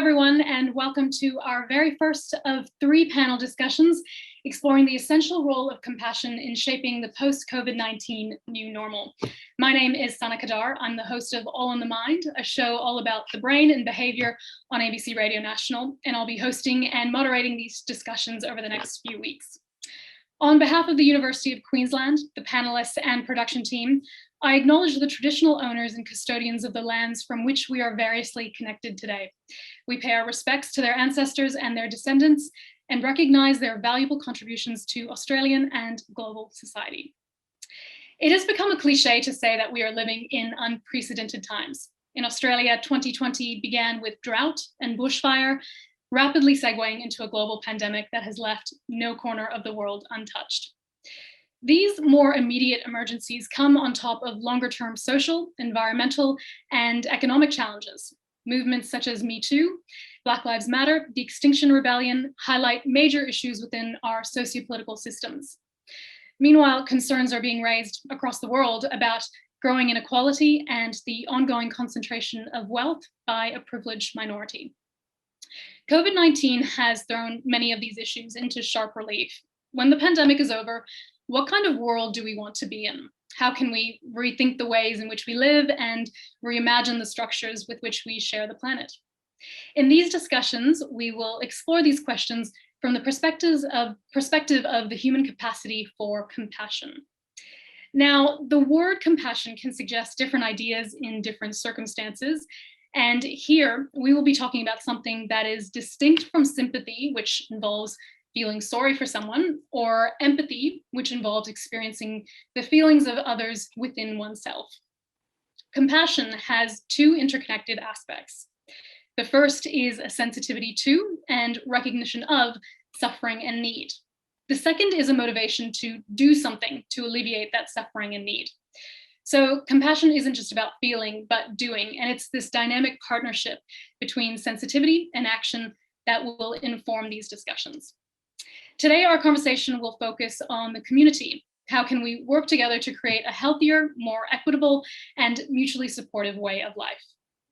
everyone, and welcome to our very first of 3 panel discussions exploring the essential role of compassion in shaping the post-COVID-19 new normal. My name is Sana Qadar. I'm the host of All in the Mind, a show all about the brain and behavior on ABC Radio National, and I'll be hosting and moderating these discussions over the next few weeks. On behalf of the University of Queensland, the panelists and production team, I acknowledge the traditional owners and custodians of the lands from which we are variously connected today. We pay our respects to their ancestors and their descendants and recognize their valuable contributions to Australian and global society. It has become a cliche to say that we are living in unprecedented times. In Australia, 2020 began with drought and bushfire, rapidly segueing into a global pandemic that has left no corner of the world untouched. These more immediate emergencies come on top of longer-term social, environmental, and economic challenges. Movements such as Me Too, Black Lives Matter, the Extinction Rebellion highlight major issues within our socio-political systems. Meanwhile, concerns are being raised across the world about growing inequality and the ongoing concentration of wealth by a privileged minority. COVID-19 has thrown many of these issues into sharp relief. When the pandemic is over, what kind of world do we want to be in? How can we rethink the ways in which we live and reimagine the structures with which we share the planet? In these discussions, we will explore these questions from the perspective of the human capacity for compassion. Now, the word compassion can suggest different ideas in different circumstances. And here we will be talking about something that is distinct from sympathy, which involves feeling sorry for someone, or empathy, which involves experiencing the feelings of others within oneself. Compassion has 2 interconnected aspects. The first is a sensitivity to and recognition of suffering and need. The second is a motivation to do something to alleviate that suffering and need. So compassion isn't just about feeling, but doing, and it's this dynamic partnership between sensitivity and action that will inform these discussions. Today, our conversation will focus on the community. How can we work together to create a healthier, more equitable, and mutually supportive way of life?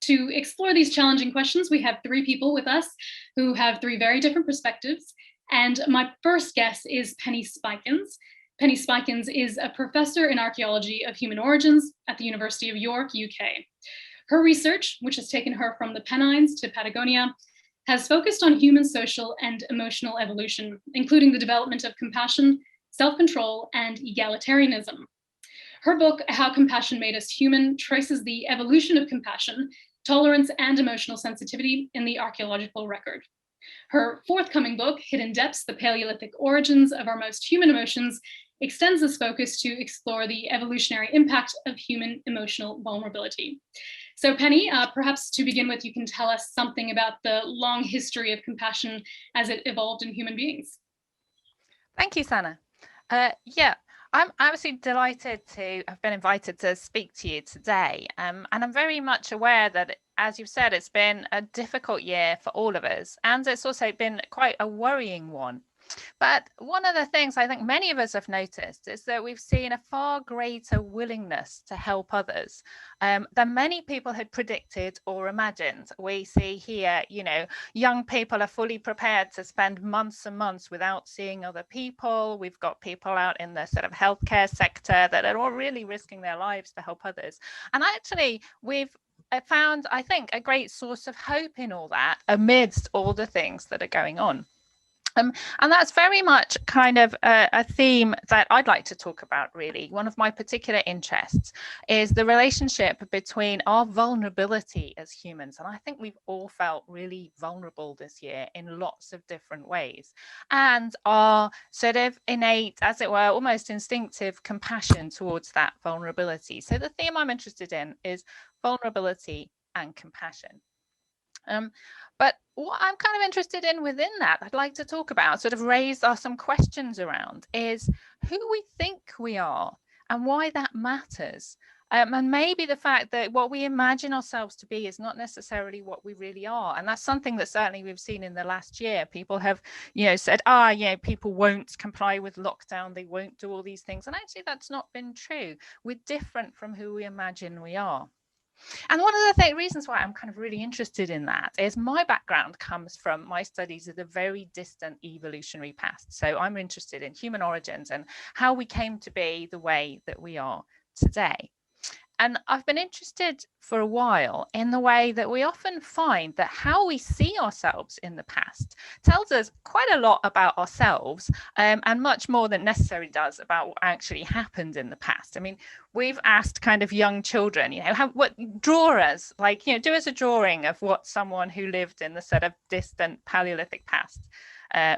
To explore these challenging questions, we have 3 people with us who have 3 very different perspectives. And my first guest is Penny Spikins. Penny Spikins is a professor in Archaeology of Human Origins at the University of York, UK. Her research, which has taken her from the Pennines to Patagonia, has focused on human social and emotional evolution, including the development of compassion, self-control, and egalitarianism. Her book, How Compassion Made Us Human, traces the evolution of compassion, tolerance, and emotional sensitivity in the archaeological record. Her forthcoming book, Hidden Depths, The Paleolithic Origins of Our Most Human Emotions, extends this focus to explore the evolutionary impact of human emotional vulnerability. So Penny, perhaps to begin with, you can tell us something about the long history of compassion as it evolved in human beings. Thank you, Sana. I'm absolutely delighted to have been invited to speak to you today. And I'm very much aware that, as you've said, it's been a difficult year for all of us, and it's also been quite a worrying one. But one of the things I think many of us have noticed is that we've seen a far greater willingness to help others than many people had predicted or imagined. We see here, young people are fully prepared to spend months and months without seeing other people. We've got people out in the sort of healthcare sector that are all really risking their lives to help others. And actually, we've found, I think, a great source of hope in all that amidst all the things that are going on. And that's very much kind of a theme that I'd like to talk about, really. One of my particular interests is the relationship between our vulnerability as humans. And I think we've all felt really vulnerable this year in lots of different ways. And our sort of innate, as it were, almost instinctive compassion towards that vulnerability. So the theme I'm interested in is vulnerability and compassion. But what I'm kind of interested in within that, I'd like to talk about, sort of raise some questions around, is who we think we are and why that matters. And maybe the fact that what we imagine ourselves to be is not necessarily what we really are. And that's something that certainly we've seen in the last year. People have, said, people won't comply with lockdown. They won't do all these things. And actually, that's not been true. We're different from who we imagine we are. And one of the reasons why I'm kind of really interested in that is my background comes from my studies of the very distant evolutionary past. So I'm interested in human origins and how we came to be the way that we are today. And I've been interested for a while in the way that we often find that how we see ourselves in the past tells us quite a lot about ourselves, and much more than necessarily does about what actually happened in the past. I mean, we've asked kind of young children, draw us, do us a drawing of what someone who lived in the sort of distant Paleolithic past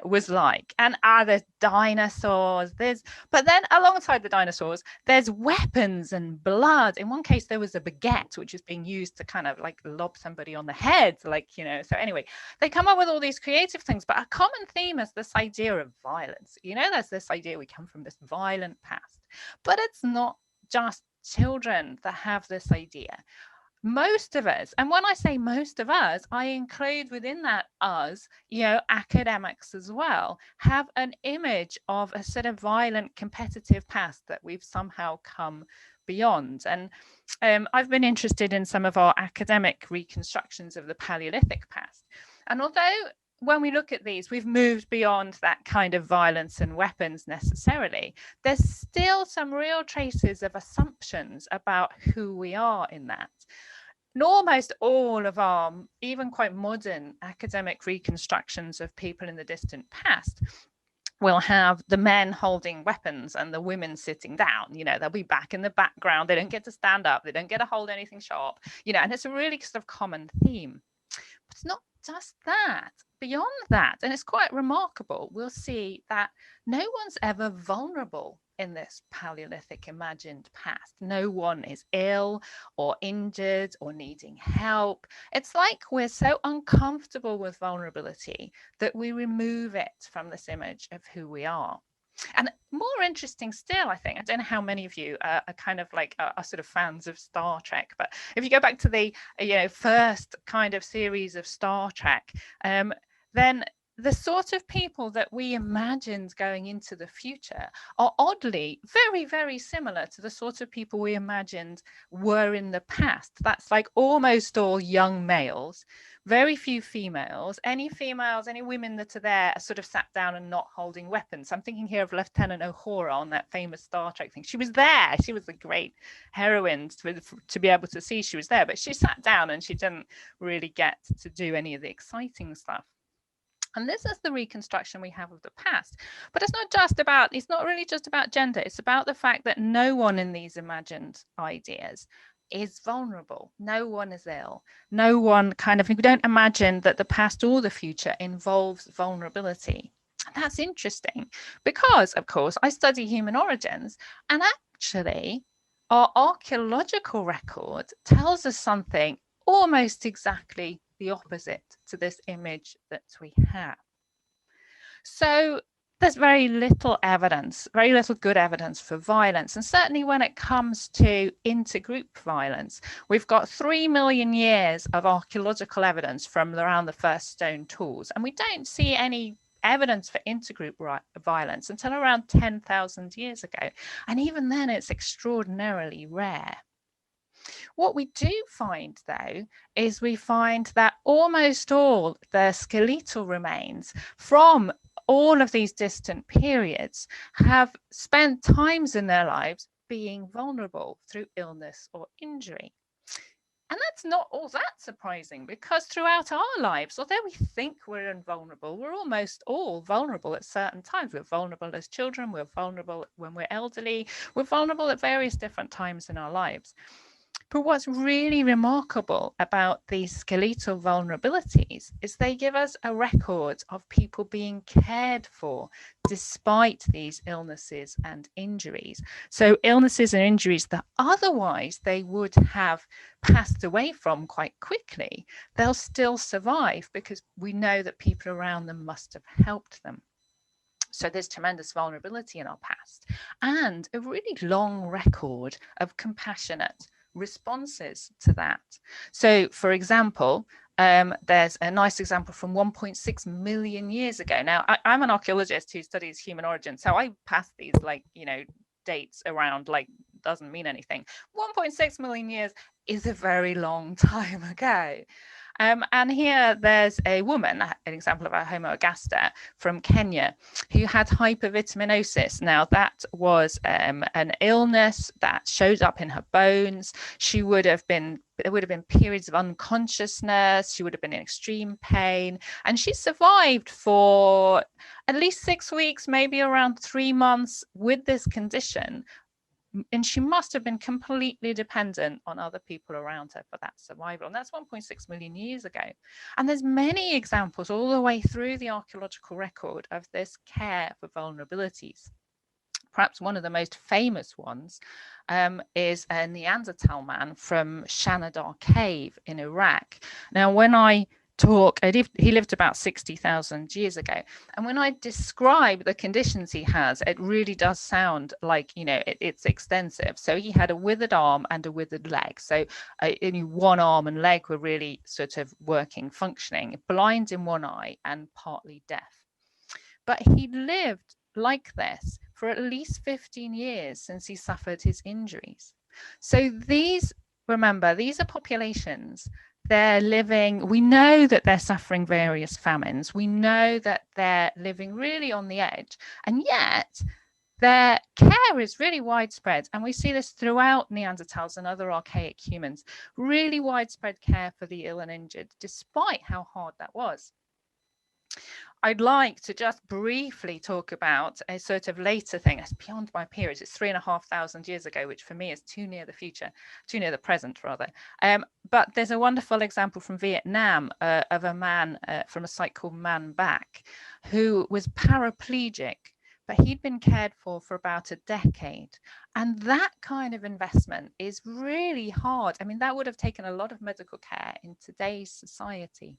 was like. And there's dinosaurs, but then alongside the dinosaurs, there's weapons and blood. In one case, there was a baguette, which is being used to kind of like lob somebody on the head, so anyway, they come up with all these creative things, but a common theme is this idea of violence. There's this idea we come from this violent past, but it's not just children that have this idea. Most of us, and when I say most of us, I include within that us, academics as well, have an image of a sort of violent competitive past that we've somehow come beyond. And I've been interested in some of our academic reconstructions of the Paleolithic past. And although when we look at these, we've moved beyond that kind of violence and weapons necessarily, there's still some real traces of assumptions about who we are in that. And almost all of our, even quite modern academic reconstructions of people in the distant past will have the men holding weapons and the women sitting down. They'll be back in the background. They don't get to stand up. They don't get to hold anything sharp, and it's a really sort of common theme. But it's not just that. Beyond that, and it's quite remarkable, we'll see that no one's ever vulnerable in this Paleolithic imagined past. No one is ill or injured or needing help. It's like we're so uncomfortable with vulnerability that we remove it from this image of who we are. And more interesting still, I think, I don't know how many of you are kind of like are sort of fans of Star Trek, but if you go back to the first kind of series of Star Trek, then the sort of people that we imagined going into the future are oddly very, very similar to the sort of people we imagined were in the past. That's like almost all young males, very few females. Any women that are there are sort of sat down and not holding weapons. I'm thinking here of Lieutenant Uhura on that famous Star Trek thing. She was there. She was a great heroine to be able to see she was there, but she sat down and she didn't really get to do any of the exciting stuff. And this is the reconstruction we have of the past. But it's not really just about gender. It's about the fact that no one in these imagined ideas is vulnerable. No one is ill. No one we don't imagine that the past or the future involves vulnerability. And that's interesting because, of course, I study human origins, and actually our archaeological record tells us something almost exactly the opposite to this image that we have. So there's very little good evidence for violence. And certainly when it comes to intergroup violence, we've got 3 million years of archaeological evidence from around the first stone tools. And we don't see any evidence for intergroup violence until around 10,000 years ago. And even then, it's extraordinarily rare. What we do find, though, is we find that almost all the skeletal remains from all of these distant periods have spent times in their lives being vulnerable through illness or injury. And that's not all that surprising, because throughout our lives, although we think we're invulnerable, we're almost all vulnerable at certain times. We're vulnerable as children, we're vulnerable when we're elderly, we're vulnerable at various different times in our lives. But what's really remarkable about these skeletal vulnerabilities is they give us a record of people being cared for despite these illnesses and injuries. So illnesses and injuries that otherwise they would have passed away from quite quickly, they'll still survive because we know that people around them must have helped them. So there's tremendous vulnerability in our past and a really long record of compassionate responses to that. So, for example, there's a nice example from 1.6 million years ago. Now, I'm an archaeologist who studies human origins, so I pass these dates around doesn't mean anything. 1.6 million years is a very long time ago. And here there's a woman, an example of a Homo ergaster from Kenya, who had hypervitaminosis. Now that was an illness that shows up in her bones. There would have been periods of unconsciousness. She would have been in extreme pain, and she survived for at least 6 weeks, maybe around 3 months with this condition. And she must have been completely dependent on other people around her for that survival. And that's 1.6 million years ago. And there's many examples all the way through the archaeological record of this care for vulnerabilities. Perhaps one of the most famous ones is a Neanderthal man from Shanadar Cave in Iraq. Now, when I talk, he lived about 60,000 years ago, and when I describe the conditions he has, it really does sound like, you know, it's extensive. So he had a withered arm and a withered leg, so only one arm and leg were really sort of functioning, blind in one eye and partly deaf. But he lived like this for at least 15 years since he suffered his injuries. So remember, these are populations. They're living, we know that they're suffering various famines. We know that they're living really on the edge, and yet their care is really widespread. And we see this throughout Neanderthals and other archaic humans, really widespread care for the ill and injured, despite how hard that was. I'd like to just briefly talk about a sort of later thing. It's beyond my period. It's 3,500 years ago, which for me is too near the future, too near the present, rather. But there's a wonderful example from Vietnam of a man from a site called Man Bac, who was paraplegic, but he'd been cared for about a decade. And that kind of investment is really hard. I mean, that would have taken a lot of medical care in today's society.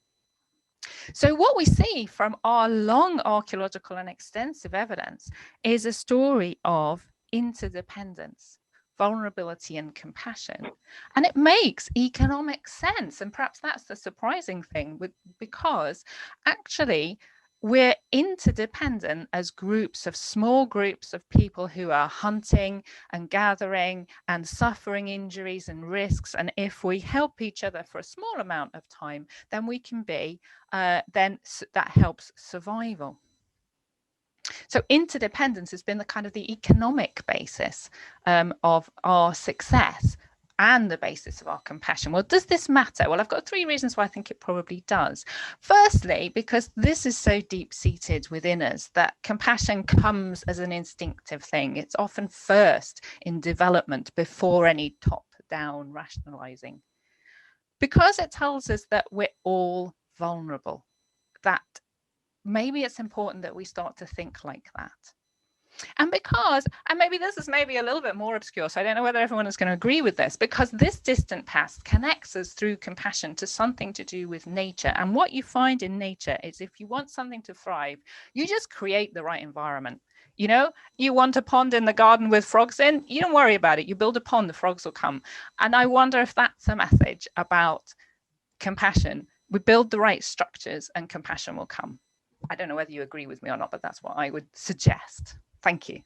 So what we see from our long archaeological and extensive evidence is a story of interdependence, vulnerability, and compassion. And it makes economic sense. And perhaps that's the surprising thing, because actually we're interdependent as small groups of people who are hunting and gathering and suffering injuries and risks. And if we help each other for a small amount of time, then we can then that helps survival. So interdependence has been the economic basis of our success and the basis of our compassion. Well, does this matter? Well, I've got 3 reasons why I think it probably does. Firstly, because this is so deep-seated within us that compassion comes as an instinctive thing. It's often first in development before any top-down rationalizing. Because it tells us that we're all vulnerable, that maybe it's important that we start to think like that. And maybe this is maybe a little bit more obscure, so I don't know whether everyone is going to agree with this, because this distant past connects us through compassion to something to do with nature. And what you find in nature is if you want something to thrive, you just create the right environment. You know, you want a pond in the garden with frogs in, you don't worry about it. You build a pond, the frogs will come. And I wonder if that's a message about compassion. We build the right structures and compassion will come. I don't know whether you agree with me or not, but that's what I would suggest. Thank you.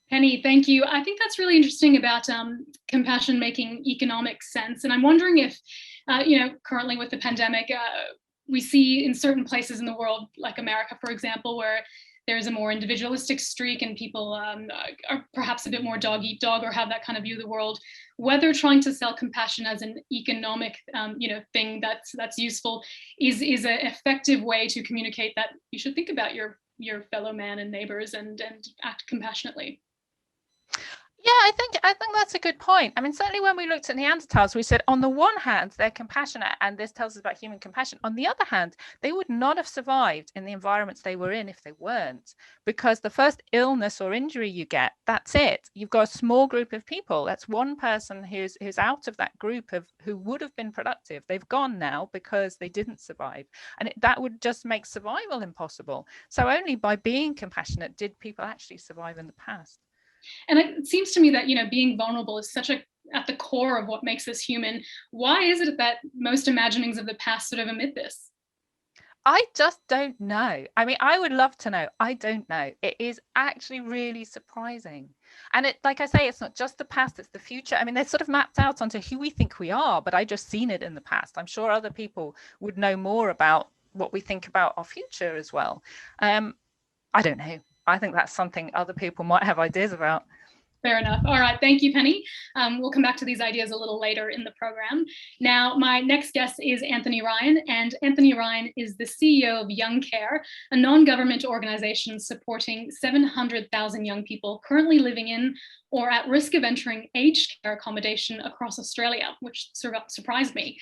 Penny, thank you. I think that's really interesting about compassion making economic sense. And I'm wondering if, currently with the pandemic, we see in certain places in the world, like America, for example, where there's a more individualistic streak and people are perhaps a bit more dog eat dog or have that kind of view of the world, whether trying to sell compassion as an economic thing that's useful is an effective way to communicate that you should think about your fellow man and neighbors and act compassionately. Yeah, I think that's a good point. I mean, certainly when we looked at Neanderthals, we said on the one hand, they're compassionate, and this tells us about human compassion. On the other hand, they would not have survived in the environments they were in if they weren't, because the first illness or injury you get, that's it. You've got a small group of people. That's one person who's out of that group of who would have been productive. They've gone now because they didn't survive, and that would just make survival impossible. So only by being compassionate did people actually survive in the past. And it seems to me that, being vulnerable is at the core of what makes us human. Why is it that most imaginings of the past sort of omit this? I just don't know. I mean, I would love to know. I don't know. It is actually really surprising. And it, like I say, it's not just the past, it's the future. I mean, they're sort of mapped out onto who we think we are, but I just seen it in the past. I'm sure other people would know more about what we think about our future as well. I don't know. I think that's something other people might have ideas about. Fair enough. All right. Thank you, Penny. We'll come back to these ideas a little later in the program. Now, my next guest is Anthony Ryan, and Anthony Ryan is the CEO of Youngcare, a non-government organization supporting 700,000 young people currently living in or at risk of entering aged care accommodation across Australia, which surprised me.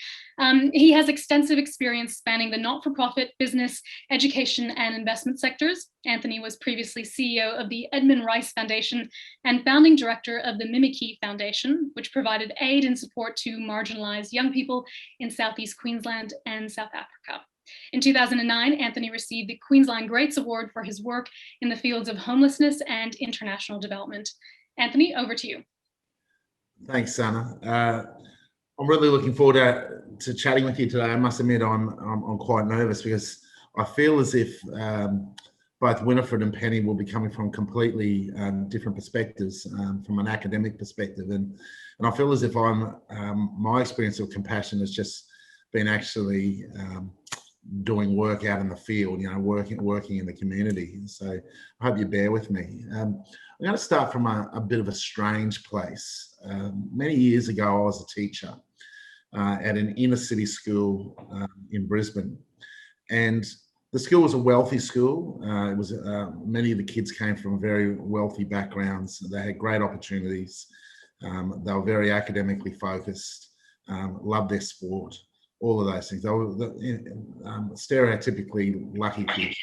He has extensive experience spanning the not-for-profit, business, education, and investment sectors. Anthony was previously CEO of the Edmund Rice Foundation and founding director of the Mimiki Foundation, which provided aid and support to marginalized young people in Southeast Queensland and South Africa. In 2009, Anthony received the Queensland Greats Award for his work in the fields of homelessness and international development. Anthony, over to you. Thanks, Sana. I'm really looking forward to chatting with you today. I must admit, I'm quite nervous because I feel as if both Winifred and Penny will be coming from completely different perspectives, from an academic perspective, and I feel as if my experience of compassion has just been actually doing work out in the field, working in the community. So I hope you bear with me. I'm going to start from a bit of a strange place. Many years ago, I was a teacher at an inner city school in Brisbane, and the school was a wealthy school. It was many of the kids came from very wealthy backgrounds. They had great opportunities. They were very academically focused, loved their sport, all of those things. They were stereotypically lucky kids.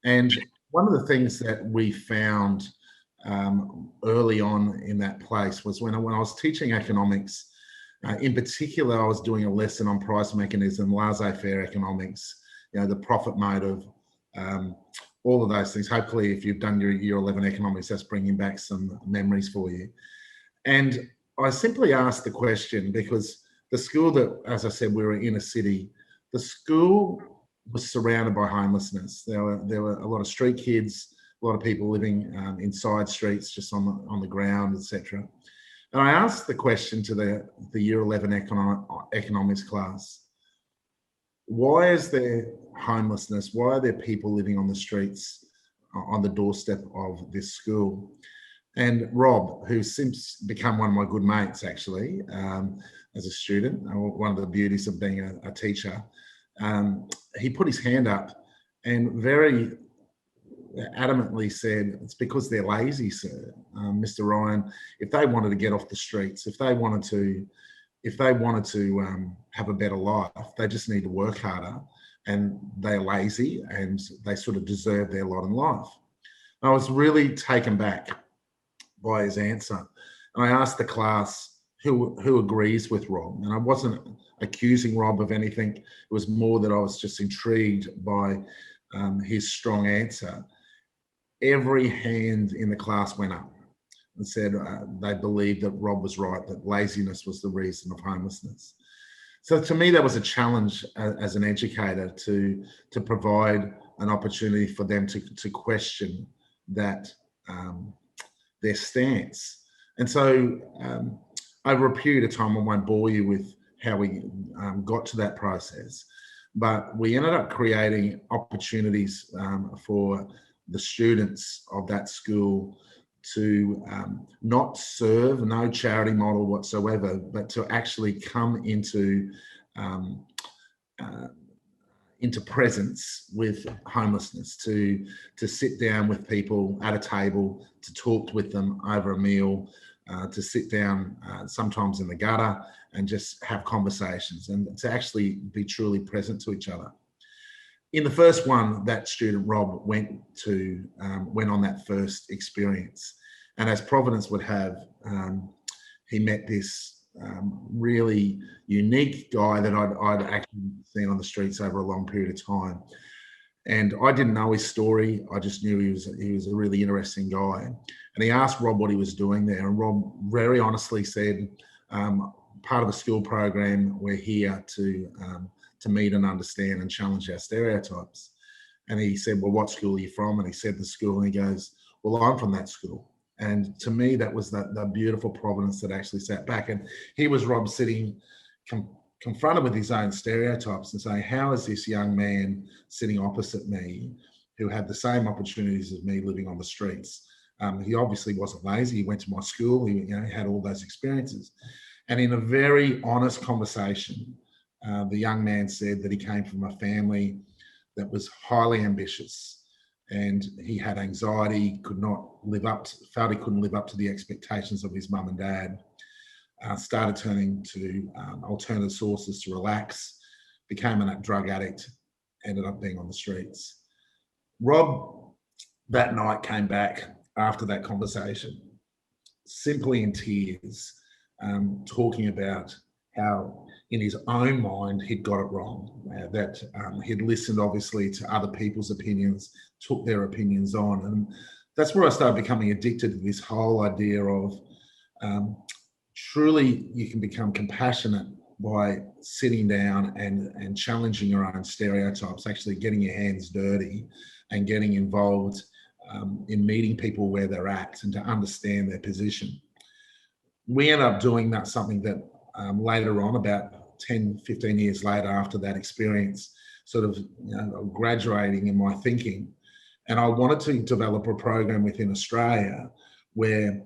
And one of the things that we found early on in that place was when I was teaching economics, in particular, I was doing a lesson on price mechanism, laissez-faire economics, the profit motive, all of those things. Hopefully, if you've done your year 11 economics, that's bringing back some memories for you. And I simply asked the question because the school that, as I said, we were in a city, the school was surrounded by homelessness. There were a lot of street kids, a lot of people living in side streets, just on the ground, etc. And I asked the question to the year 11 economics class, why is there homelessness? Why are there people living on the streets on the doorstep of this school? And Rob, who's since become one of my good mates actually, as a student, one of the beauties of being a teacher, he put his hand up and very adamantly said, it's because they're lazy, sir. Mr. Ryan, if they wanted to get off the streets, if they wanted to have a better life, they just need to work harder, and they're lazy and they sort of deserve their lot in life. I was really taken back by his answer. And I asked the class who agrees with Rob. And I wasn't accusing Rob of anything. It was more that I was just intrigued by his strong answer. Every hand in the class went up and said they believed that Rob was right, that laziness was the reason of homelessness. So to me, that was a challenge as an educator to provide an opportunity for them to question that their stance. And so over a period of time, I won't bore you with how we got to that process, but we ended up creating opportunities for the students of that school to not serve, no charity model whatsoever, but to actually come into presence with homelessness, to sit down with people at a table, to talk with them over a meal, to sit down sometimes in the gutter and just have conversations and to actually be truly present to each other. In the first one, that student, Rob, went on that first experience. And as Providence would have, he met this really unique guy that I'd actually seen on the streets over a long period of time. And I didn't know his story. I just knew he was a really interesting guy. And he asked Rob what he was doing there. And Rob very honestly said, part of a school program, we're here to to meet and understand and challenge our stereotypes. And he said, well, what school are you from? And he said the school, and he goes, well, I'm from that school. And to me, that was the beautiful providence that actually sat back. And he was, Rob, sitting confronted with his own stereotypes and saying, how is this young man sitting opposite me who had the same opportunities as me living on the streets? He obviously wasn't lazy. He went to my school. He had all those experiences. And in a very honest conversation, the young man said that he came from a family that was highly ambitious, and he had anxiety, felt he couldn't live up to the expectations of his mum and dad, started turning to alternative sources to relax, became a drug addict, ended up being on the streets. Rob, that night, came back after that conversation, simply in tears, talking about how in his own mind he'd got it wrong, that he'd listened obviously to other people's opinions, took their opinions on. And that's where I started becoming addicted to this whole idea of truly you can become compassionate by sitting down and challenging your own stereotypes, actually getting your hands dirty and getting involved in meeting people where they're at and to understand their position. We ended up doing that, something that later on, about 10, 15 years later after that experience, sort of graduating in my thinking. And I wanted to develop a program within Australia where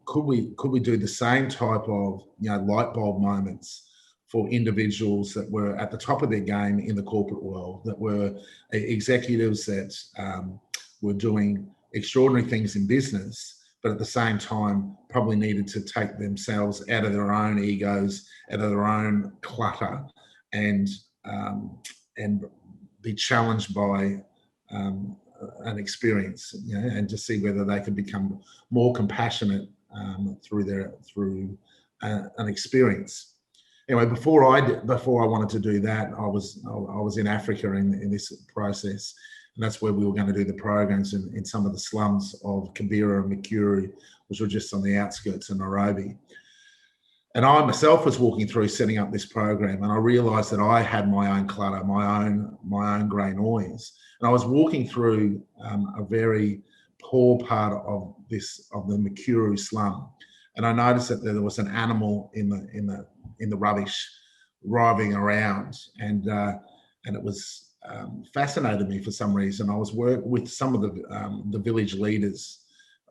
could we do the same type of light bulb moments for individuals that were at the top of their game in the corporate world, that were executives that were doing extraordinary things in business, but at the same time probably needed to take themselves out of their own egos, out of their own clutter, and be challenged by an experience, and to see whether they could become more compassionate through an experience. Anyway, before I wanted to do that, I was in Africa in this process. And that's where we were going to do the programs in some of the slums of Kibera and Mikuru, which were just on the outskirts of Nairobi. And I myself was walking through setting up this program, and I realised that I had my own clutter, my own grey noise. And I was walking through a very poor part of the Mikuru slum, and I noticed that there was an animal in the rubbish writhing around, and it was fascinated me for some reason. I was with some of the village leaders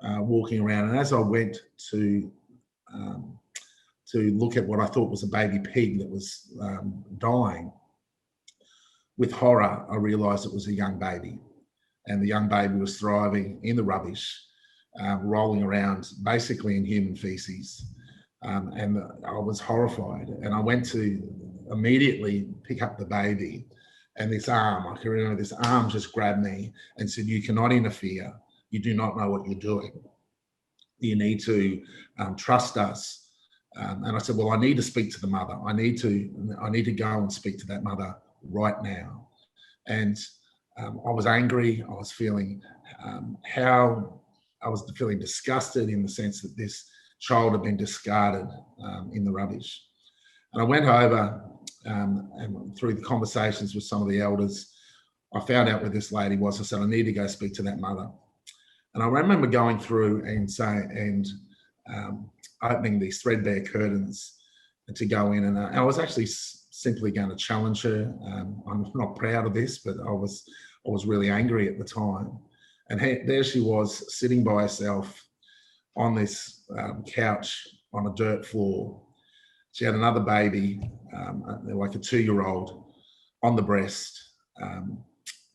walking around, and as I went to look at what I thought was a baby pig that was dying, with horror I realised it was a young baby, and the young baby was thriving in the rubbish, rolling around basically in human feces, and I was horrified, and I went to immediately pick up the baby. And this arm, I can remember this arm just grabbed me and said, you cannot interfere. You do not know what you're doing. You need to trust us. And I said, well, I need to speak to the mother. I need to go and speak to that mother right now. And I was angry. I was feeling feeling disgusted in the sense that this child had been discarded in the rubbish. And I went over, and through the conversations with some of the elders, I found out where this lady was. I said, I need to go speak to that mother. And I remember going through and opening these threadbare curtains to go in. And I was actually simply going to challenge her. I'm not proud of this, but I was really angry at the time. And there she was, sitting by herself on this couch on a dirt floor. She had another baby, like a 2-year-old, on the breast.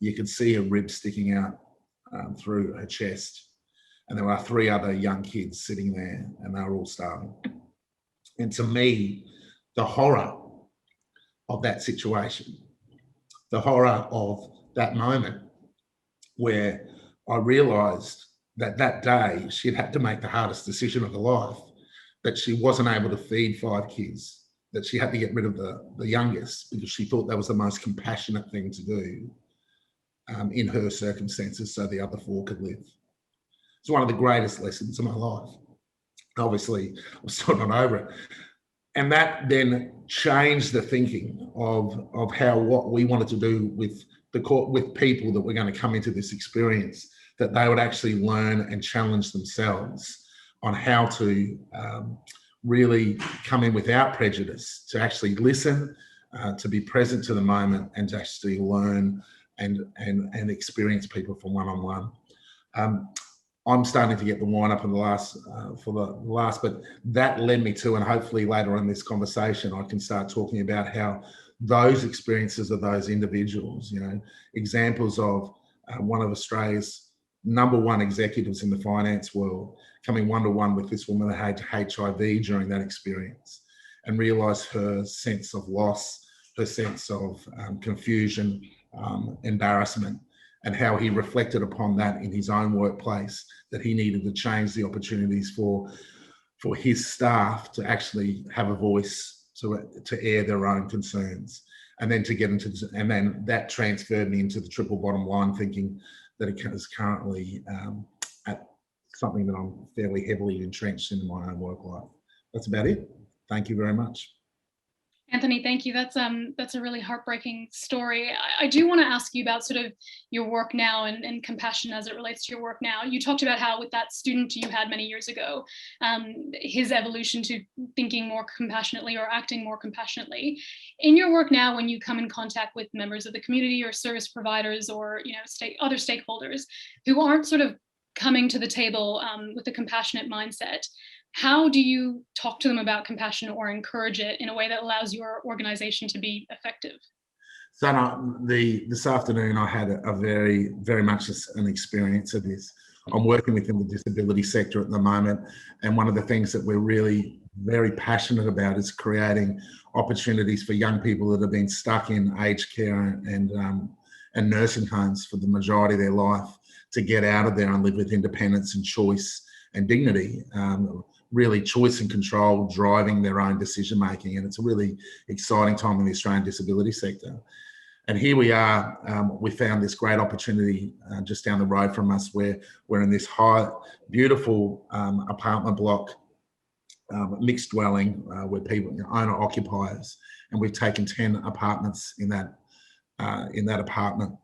You could see her ribs sticking out through her chest. And there were 3 other young kids sitting there, and they were all starving. And to me, the horror of that situation, the horror of that moment where I realised that day she'd had to make the hardest decision of her life, that she wasn't able to feed 5 kids, that she had to get rid of the youngest because she thought that was the most compassionate thing to do in her circumstances so the other 4 could live. It's one of the greatest lessons of my life. Obviously, I'm still not over it. And that then changed the thinking of how what we wanted to do with with people that were going to come into this experience, that they would actually learn and challenge themselves on how to really come in without prejudice, to actually listen, to be present to the moment, and to actually learn and experience people from one-on-one. I'm starting to get the wind up in the last, but that led me to, and hopefully later on in this conversation, I can start talking about how those experiences of those individuals, you know, examples of one of Australia's #1 executives in the finance world coming one-to-one with this woman that had HIV during that experience, and realised her sense of loss, her sense of confusion, embarrassment, and how he reflected upon that in his own workplace, that he needed to change the opportunities for his staff to actually have a voice, to air their own concerns, and then to get into, and then that transferred me into the triple bottom line thinking that it is currently at something that I'm fairly heavily entrenched in my own work life. That's about it. Thank you very much. Anthony, thank you. That's a really heartbreaking story. I do want to ask you about sort of your work now and compassion as it relates to your work now. You talked about how with that student you had many years ago, his evolution to thinking more compassionately or acting more compassionately. In your work now, when you come in contact with members of the community or service providers or, you know, other stakeholders who aren't sort of coming to the table with a compassionate mindset, how do you talk to them about compassion or encourage it in a way that allows your organization to be effective? So this afternoon I had a very, very much an experience of this. I'm working within the disability sector at the moment, and one of the things that we're really very passionate about is creating opportunities for young people that have been stuck in aged care and nursing homes for the majority of their life to get out of there and live with independence and choice and dignity. Really choice and control, driving their own decision making, and it's a really exciting time in the Australian disability sector. And here we are, we found this great opportunity just down the road from us, where we're in this high, beautiful apartment block, mixed dwelling, where people, you know, owner occupiers, and we've taken 10 apartments in that apartment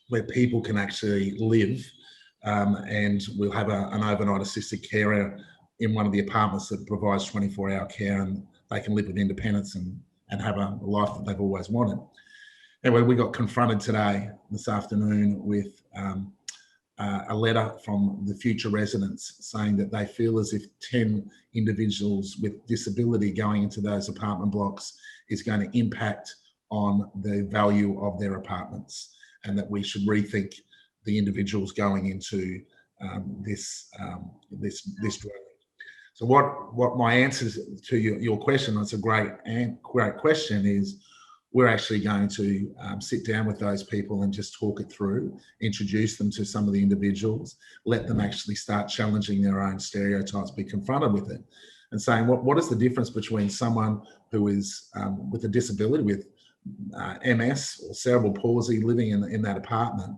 where people can actually live, and we'll have an overnight assisted carer in one of the apartments that provides 24-hour care, and they can live with independence and have a life that they've always wanted. Anyway, we got confronted this afternoon with a letter from the future residents saying that they feel as if 10 individuals with disability going into those apartment blocks is going to impact on the value of their apartments, and that we should rethink the individuals going into this dwelling. So what my answer to your question, that's a great question, is we're actually going to sit down with those people and just talk it through, introduce them to some of the individuals, let them actually start challenging their own stereotypes, be confronted with it, and saying what is the difference between someone who is with a disability, with MS or cerebral palsy, living in that apartment.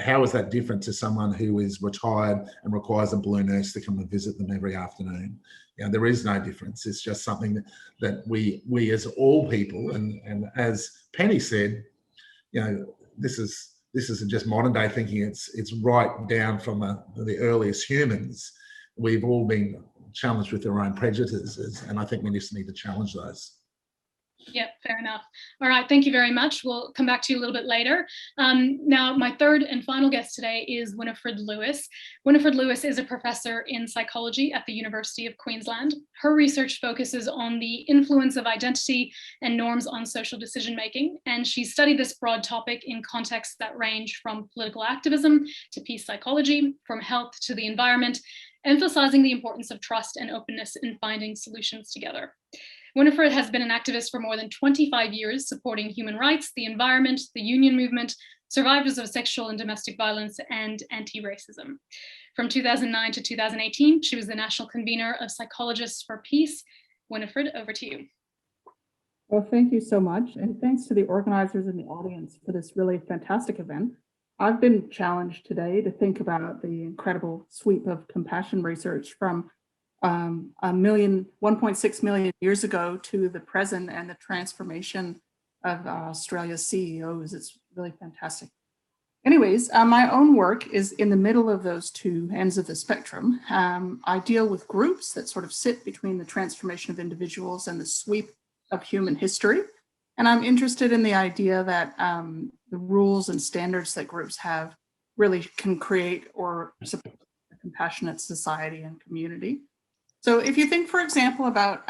How is that different to someone who is retired and requires a blue nurse to come and visit them every afternoon? You know, there is no difference. It's just something that we as all people, and as Penny said, you know, this is just modern day thinking. It's right down from the earliest humans. We've all been challenged with our own prejudices, and I think we just need to challenge those. Yeah, fair enough. All right, thank you very much. We'll come back to you a little bit later. Now, my third and final guest today is Winifred Lewis. Winifred Lewis is a professor in psychology at the University of Queensland. Her research focuses on the influence of identity and norms on social decision-making, and she studied this broad topic in contexts that range from political activism to peace psychology, from health to the environment, emphasizing the importance of trust and openness in finding solutions together. Winifred has been an activist for more than 25 years, supporting human rights, the environment, the union movement, survivors of sexual and domestic violence, and anti-racism. From 2009 to 2018, she was the national convener of Psychologists for Peace. Winifred, over to you. Well, thank you so much. And thanks to the organizers and the audience for this really fantastic event. I've been challenged today to think about the incredible sweep of compassion research from 1.6 million years ago to the present, and the transformation Australia's CEOs. It's really fantastic. Anyways, my own work is in the middle of those two ends of the spectrum. I deal with groups that sort of sit between the transformation of individuals and the sweep of human history. And I'm interested in the idea that the rules and standards that groups have really can create or support a compassionate society and community. So if you think, for example, about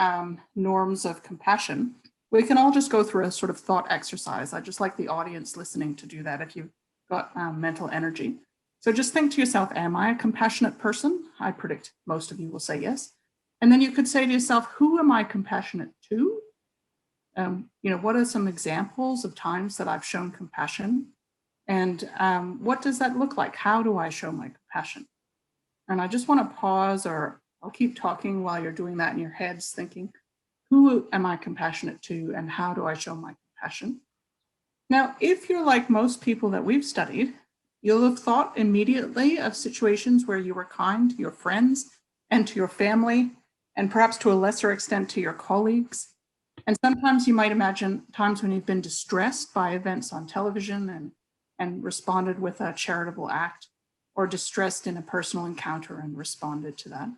norms of compassion, we can all just go through a sort of thought exercise. I'd just like the audience listening to do that if you've got mental energy. So just think to yourself, am I a compassionate person? I predict most of you will say yes. And then you could say to yourself, who am I compassionate to? What are some examples of times that I've shown compassion? And what does that look like? How do I show my compassion? And I just want to pause, or I'll keep talking while you're doing that in your heads, thinking, who am I compassionate to and how do I show my compassion? Now, if you're like most people that we've studied, you'll have thought immediately of situations where you were kind to your friends and to your family, and perhaps to a lesser extent to your colleagues. And sometimes you might imagine times when you've been distressed by events on television and responded with a charitable act, or distressed in a personal encounter and responded to that.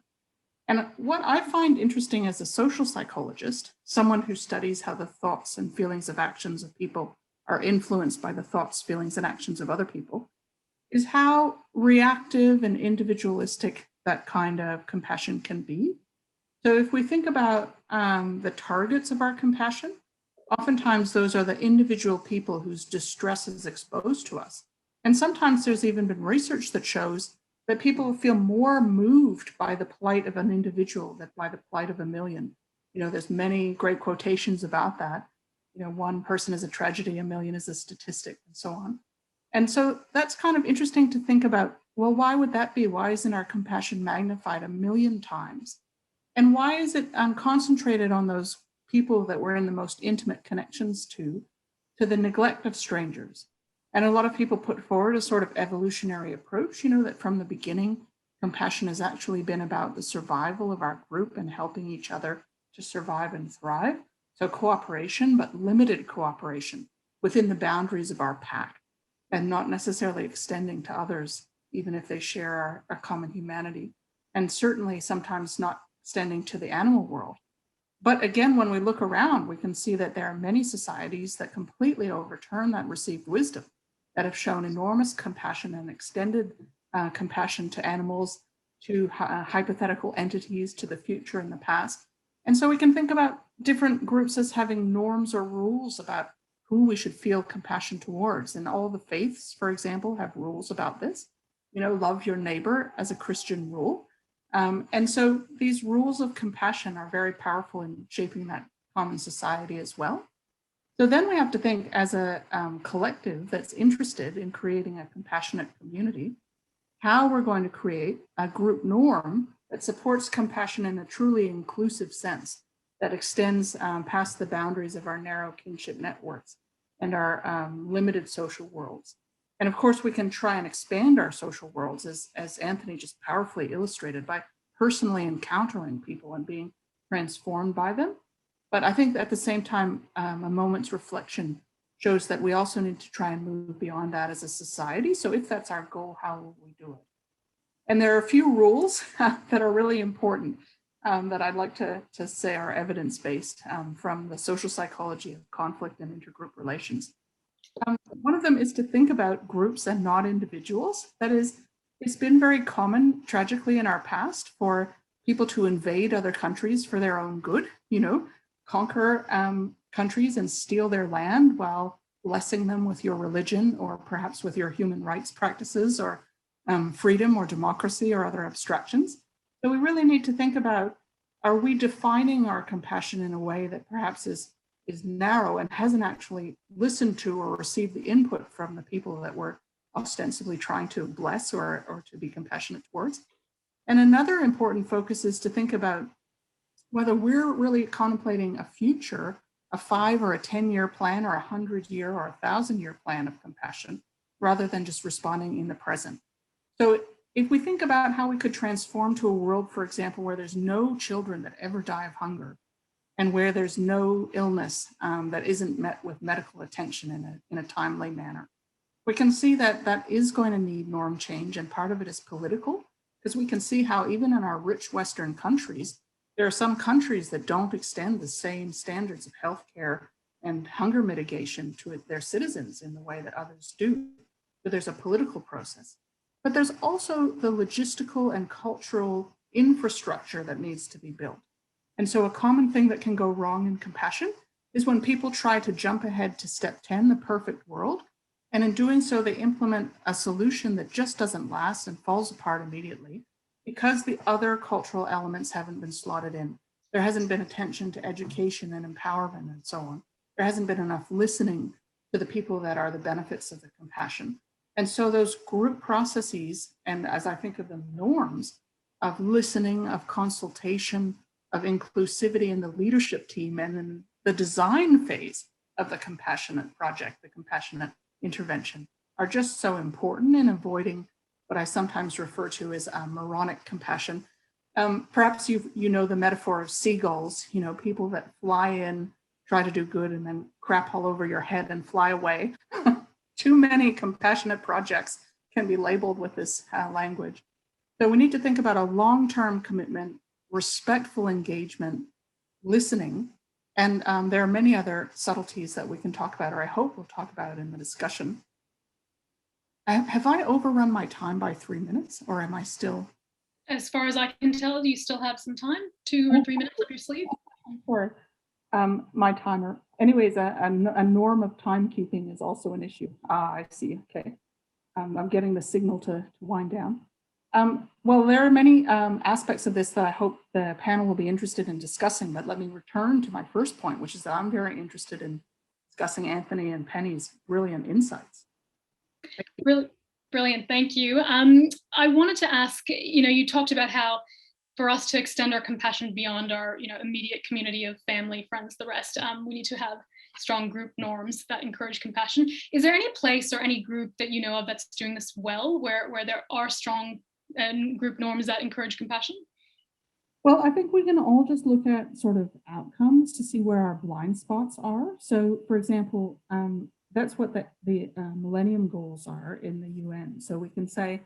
And what I find interesting as a social psychologist, someone who studies how the thoughts and feelings of actions of people are influenced by the thoughts, feelings, and actions of other people, is how reactive and individualistic that kind of compassion can be. So if we think about the targets of our compassion, oftentimes those are the individual people whose distress is exposed to us. And sometimes there's even been research that shows that people feel more moved by the plight of an individual than by the plight of a million. There's many great quotations about that. One person is a tragedy, a million is a statistic, and so on. And so that's kind of interesting to think about, well, why would that be? Why isn't our compassion magnified 1,000,000 times? And why is it concentrated on those people that we're in the most intimate connections to the neglect of strangers? And a lot of people put forward a sort of evolutionary approach, that from the beginning, compassion has actually been about the survival of our group and helping each other to survive and thrive. So cooperation, but limited cooperation within the boundaries of our pack, and not necessarily extending to others, even if they share our common humanity, and certainly sometimes not extending to the animal world. But again, when we look around, we can see that there are many societies that completely overturn that received wisdom, that have shown enormous compassion and extended compassion to animals, to hypothetical entities, to the future and the past. And so we can think about different groups as having norms or rules about who we should feel compassion towards. And all the faiths, for example, have rules about this. Love your neighbor as a Christian rule. And so these rules of compassion are very powerful in shaping that common society as well. So then we have to think as a collective that's interested in creating a compassionate community, how we're going to create a group norm that supports compassion in a truly inclusive sense, that extends past the boundaries of our narrow kinship networks and our limited social worlds. And of course, we can try and expand our social worlds, as Anthony just powerfully illustrated, by personally encountering people and being transformed by them. But I think at the same time, a moment's reflection shows that we also need to try and move beyond that as a society. So if that's our goal, how will we do it? And there are a few rules that are really important that I'd like to say are evidence-based from the social psychology of conflict and intergroup relations. One of them is to think about groups and not individuals. That is, it's been very common, tragically, in our past for people to invade other countries for their own good, conquer countries and steal their land while blessing them with your religion or perhaps with your human rights practices or freedom or democracy or other abstractions. So we really need to think about, are we defining our compassion in a way that perhaps is narrow and hasn't actually listened to or received the input from the people that we're ostensibly trying to bless or to be compassionate towards? And another important focus is to think about whether we're really contemplating a future, a 5 or a 10-year plan or a 100-year or a 1,000-year plan of compassion, rather than just responding in the present. So if we think about how we could transform to a world, for example, where there's no children that ever die of hunger, and where there's no illness that isn't met with medical attention in a timely manner. We can see that that is going to need norm change, and part of it is political, because we can see how even in our rich Western countries, there are some countries that don't extend the same standards of healthcare and hunger mitigation to their citizens in the way that others do. So there's a political process. But there's also the logistical and cultural infrastructure that needs to be built. And so a common thing that can go wrong in compassion is when people try to jump ahead to step 10, the perfect world. And in doing so, they implement a solution that just doesn't last and falls apart immediately because the other cultural elements haven't been slotted in. There hasn't been attention to education and empowerment and so on. There hasn't been enough listening to the people that are the benefits of the compassion. And so those group processes, and as I think of them, norms of listening, of consultation, of inclusivity in the leadership team, and in the design phase of the compassionate project, the compassionate intervention, are just so important in avoiding what I sometimes refer to as moronic compassion. Perhaps you know the metaphor of seagulls, people that fly in, try to do good, and then crap all over your head and fly away. Too many compassionate projects can be labeled with this language. So we need to think about a long-term commitment, respectful engagement, listening, and there are many other subtleties that we can talk about, or I hope we'll talk about it in the discussion. Have I overrun my time by 3 minutes, or am I still? As far as I can tell, you still have some time, 2 or 3 minutes up your sleeve. For my timer. Anyways, a norm of timekeeping is also an issue. I see. Okay. I'm getting the signal to wind down. Well, there are many aspects of this that I hope the panel will be interested in discussing, but let me return to my first point, which is that I'm very interested in discussing Anthony and Penny's brilliant insights. Brilliant, thank you. I wanted to ask, you talked about how for us to extend our compassion beyond our immediate community of family, friends, the rest, we need to have strong group norms that encourage compassion. Is there any place or any group that you know of that's doing this well, where there are strong group norms that encourage compassion? Well, I think we can all just look at sort of outcomes to see where our blind spots are. So, for example, that's what the Millennium Goals are in the UN. So we can say,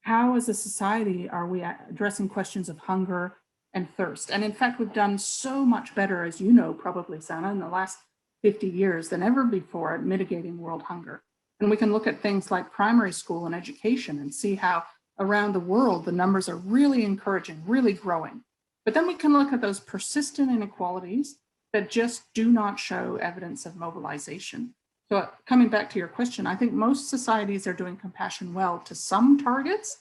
how as a society are we addressing questions of hunger and thirst? And in fact, we've done so much better, as you know, probably, Sana, in the last 50 years than ever before at mitigating world hunger. And we can look at things like primary school and education and see how around the world the numbers are really encouraging, really growing. But then we can look at those persistent inequalities that just do not show evidence of mobilization. So coming back to your question, I think most societies are doing compassion well to some targets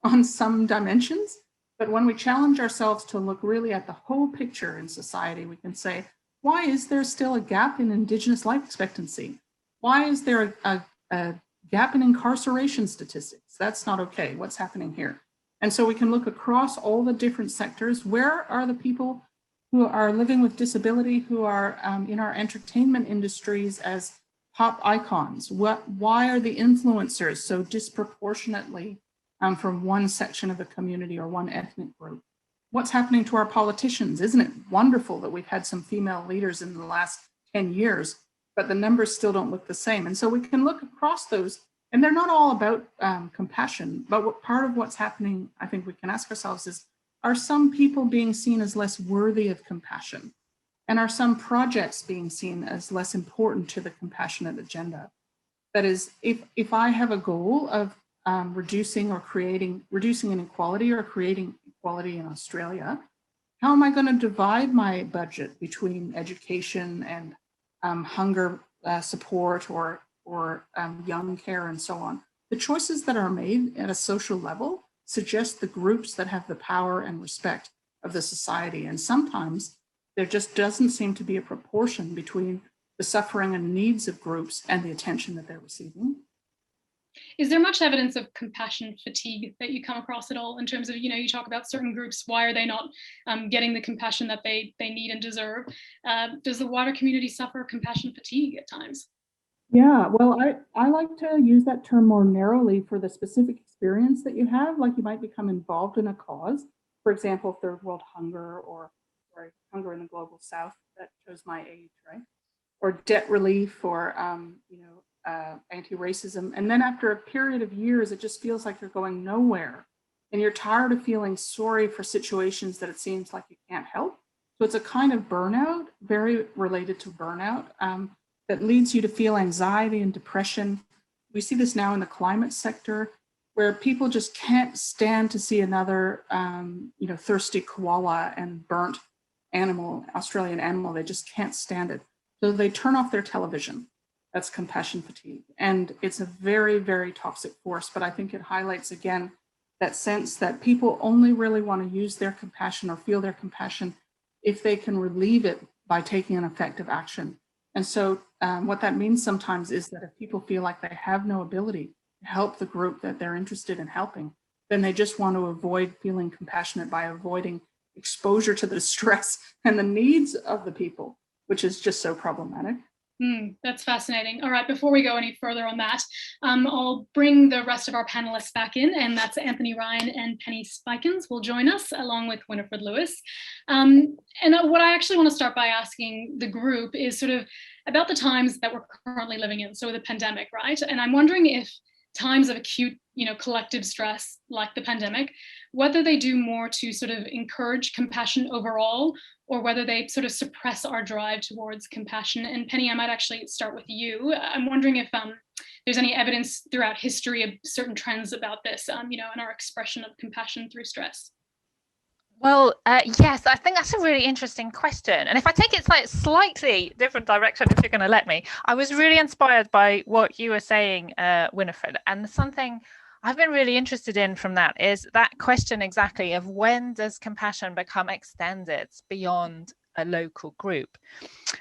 on some dimensions. But when we challenge ourselves to look really at the whole picture in society, we can say, why is there still a gap in Indigenous life expectancy? Why is there a gap in incarceration statistics? That's not okay. What's happening here? And so we can look across all the different sectors. Where are the people who are living with disability, who are in our entertainment industries as pop icons? Why are the influencers so disproportionately from one section of the community or one ethnic group? What's happening to our politicians? Isn't it wonderful that we've had some female leaders in the last 10 years, but the numbers still don't look the same? And so we can look across those, and they're not all about compassion, but part of what's happening, I think we can ask ourselves is, are some people being seen as less worthy of compassion? And are some projects being seen as less important to the compassionate agenda? That is, if I have a goal of reducing inequality or creating equality in Australia, how am I going to divide my budget between education and hunger support or young care and so on? The choices that are made at a social level suggest the groups that have the power and respect of the society. And sometimes there just doesn't seem to be a proportion between the suffering and needs of groups and the attention that they're receiving. Is there much evidence of compassion fatigue that you come across at all in terms of, you talk about certain groups, why are they not getting the compassion that they need and deserve? Does the wider community suffer compassion fatigue at times? Yeah, well, I like to use that term more narrowly for the specific experience that you have, like you might become involved in a cause. For example, third world hunger or sorry, Hunger in the Global South. That shows my age, right? Or debt relief, or anti-racism. And then after a period of years, it just feels like you're going nowhere. And you're tired of feeling sorry for situations that it seems like you can't help. So it's a kind of burnout, very related to burnout, that leads you to feel anxiety and depression. We see this now in the climate sector, where people just can't stand to see another, thirsty koala and burnt animal, Australian animal. They just can't stand it. So they turn off their television. That's compassion fatigue. And it's a very, very toxic force. But I think it highlights again that sense that people only really want to use their compassion or feel their compassion if they can relieve it by taking an effective action. And so what that means sometimes is that if people feel like they have no ability to help the group that they're interested in helping, then they just want to avoid feeling compassionate by avoiding exposure to the stress and the needs of the people, which is just so problematic. That's fascinating. All right, before we go any further on that, I'll bring the rest of our panelists back in, and that's Anthony Ryan and Penny Spikins will join us along with Winifred Lewis. And what I actually want to start by asking the group is sort of about the times that we're currently living in, so the pandemic, right? And I'm wondering if times of acute, collective stress like the pandemic, whether they do more to sort of encourage compassion overall, or whether they sort of suppress our drive towards compassion. And Penny, I might actually start with you. I'm wondering if there's any evidence throughout history of certain trends about this, in our expression of compassion through stress. Well, yes, I think that's a really interesting question. And if I take it slightly different direction, if you're going to let me, I was really inspired by what you were saying, Winifred. And something I've been really interested in from that is that question exactly of when does compassion become extended beyond a local group?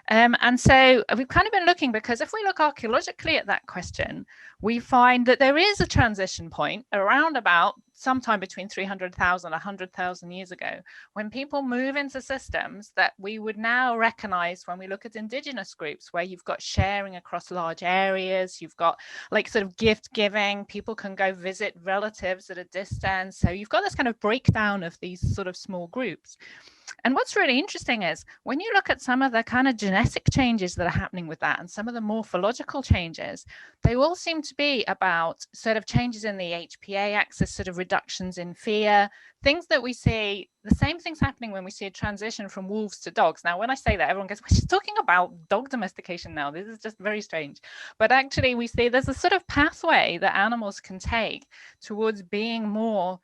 And so we've kind of been looking, because if we look archaeologically at that question, we find that there is a transition point around about sometime between 300,000 and 100,000 years ago, when people move into systems that we would now recognize when we look at indigenous groups, where you've got sharing across large areas, you've got like sort of gift giving, people can go visit relatives at a distance. So you've got this kind of breakdown of these sort of small groups. And what's really interesting is when you look at some of the kind of genetic changes that are happening with that and some of the morphological changes, they all seem to be about sort of changes in the HPA axis, sort of reductions in fear, things that we see, the same things happening when we see a transition from wolves to dogs. Now, when I say that, everyone goes, well, she's talking about dog domestication now. This is just very strange. But actually, we see there's a sort of pathway that animals can take towards being more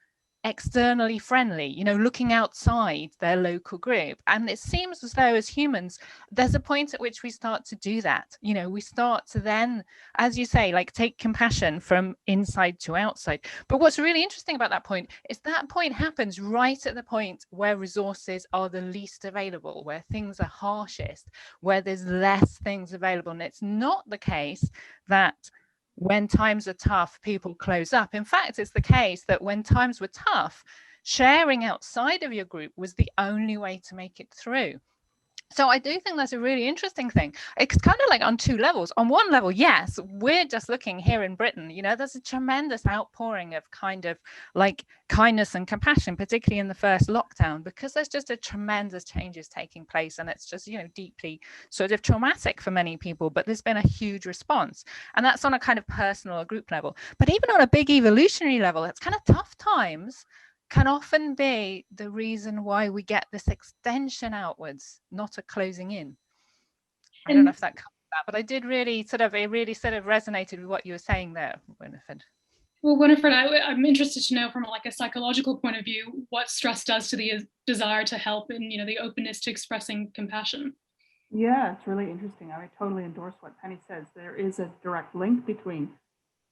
externally friendly, looking outside their local group. And it seems as though as humans, there's a point at which we start to do that. We start to then, as you say, like take compassion from inside to outside. But what's really interesting about that point is that point happens right at the point where resources are the least available, where things are harshest, where there's less things available. And it's not the case that when times are tough, people close up. In fact, it's the case that when times were tough, sharing outside of your group was the only way to make it through. So I do think that's a really interesting thing. It's kind of like on two levels. On one level, yes, we're just looking here in Britain, there's a tremendous outpouring of kind of like kindness and compassion, particularly in the first lockdown, because there's just a tremendous changes taking place. And it's just, deeply sort of traumatic for many people, but there's been a huge response. And that's on a kind of personal or group level. But even on a big evolutionary level, it's kind of tough times can often be the reason why we get this extension outwards, not a closing in. I don't know if that covers that, but I did really sort of resonated with what you were saying there, Winifred. Well, Winifred, I'm interested to know from like a psychological point of view what stress does to the desire to help and the openness to expressing compassion. Yeah, it's really interesting. I totally endorse what Penny says. There is a direct link between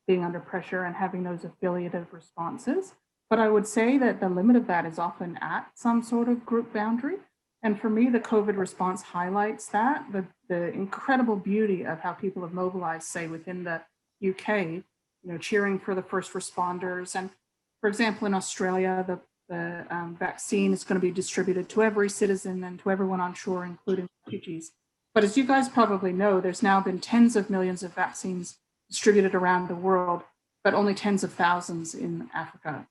being under pressure and having those affiliative responses. But I would say that the limit of that is often at some sort of group boundary. And for me, the COVID response highlights that, the incredible beauty of how people have mobilized, say, within the UK, cheering for the first responders. And for example, in Australia, the vaccine is going to be distributed to every citizen and to everyone on shore, including refugees. But as you guys probably know, there's now been tens of millions of vaccines distributed around the world, but only tens of thousands in Africa.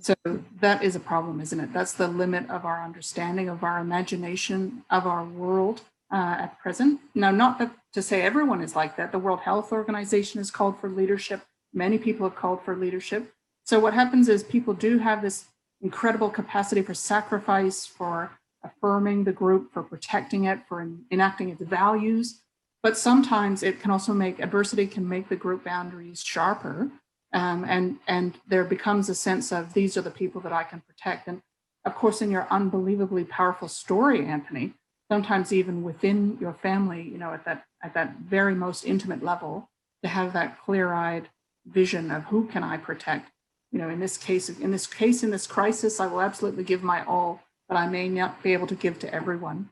So that is a problem, isn't it? That's the limit of our understanding, of our imagination, of our world at present. Now, not that to say everyone is like that. The World Health Organization has called for leadership. Many people have called for leadership. So what happens is people do have this incredible capacity for sacrifice, for affirming the group, for protecting it, for enacting its values. But sometimes it can also adversity can make the group boundaries sharper. And there becomes a sense of, these are the people that I can protect. And of course, in your unbelievably powerful story, Anthony, sometimes even within your family, at that very most intimate level, to have that clear-eyed vision of who can I protect. In this crisis, I will absolutely give my all, but I may not be able to give to everyone.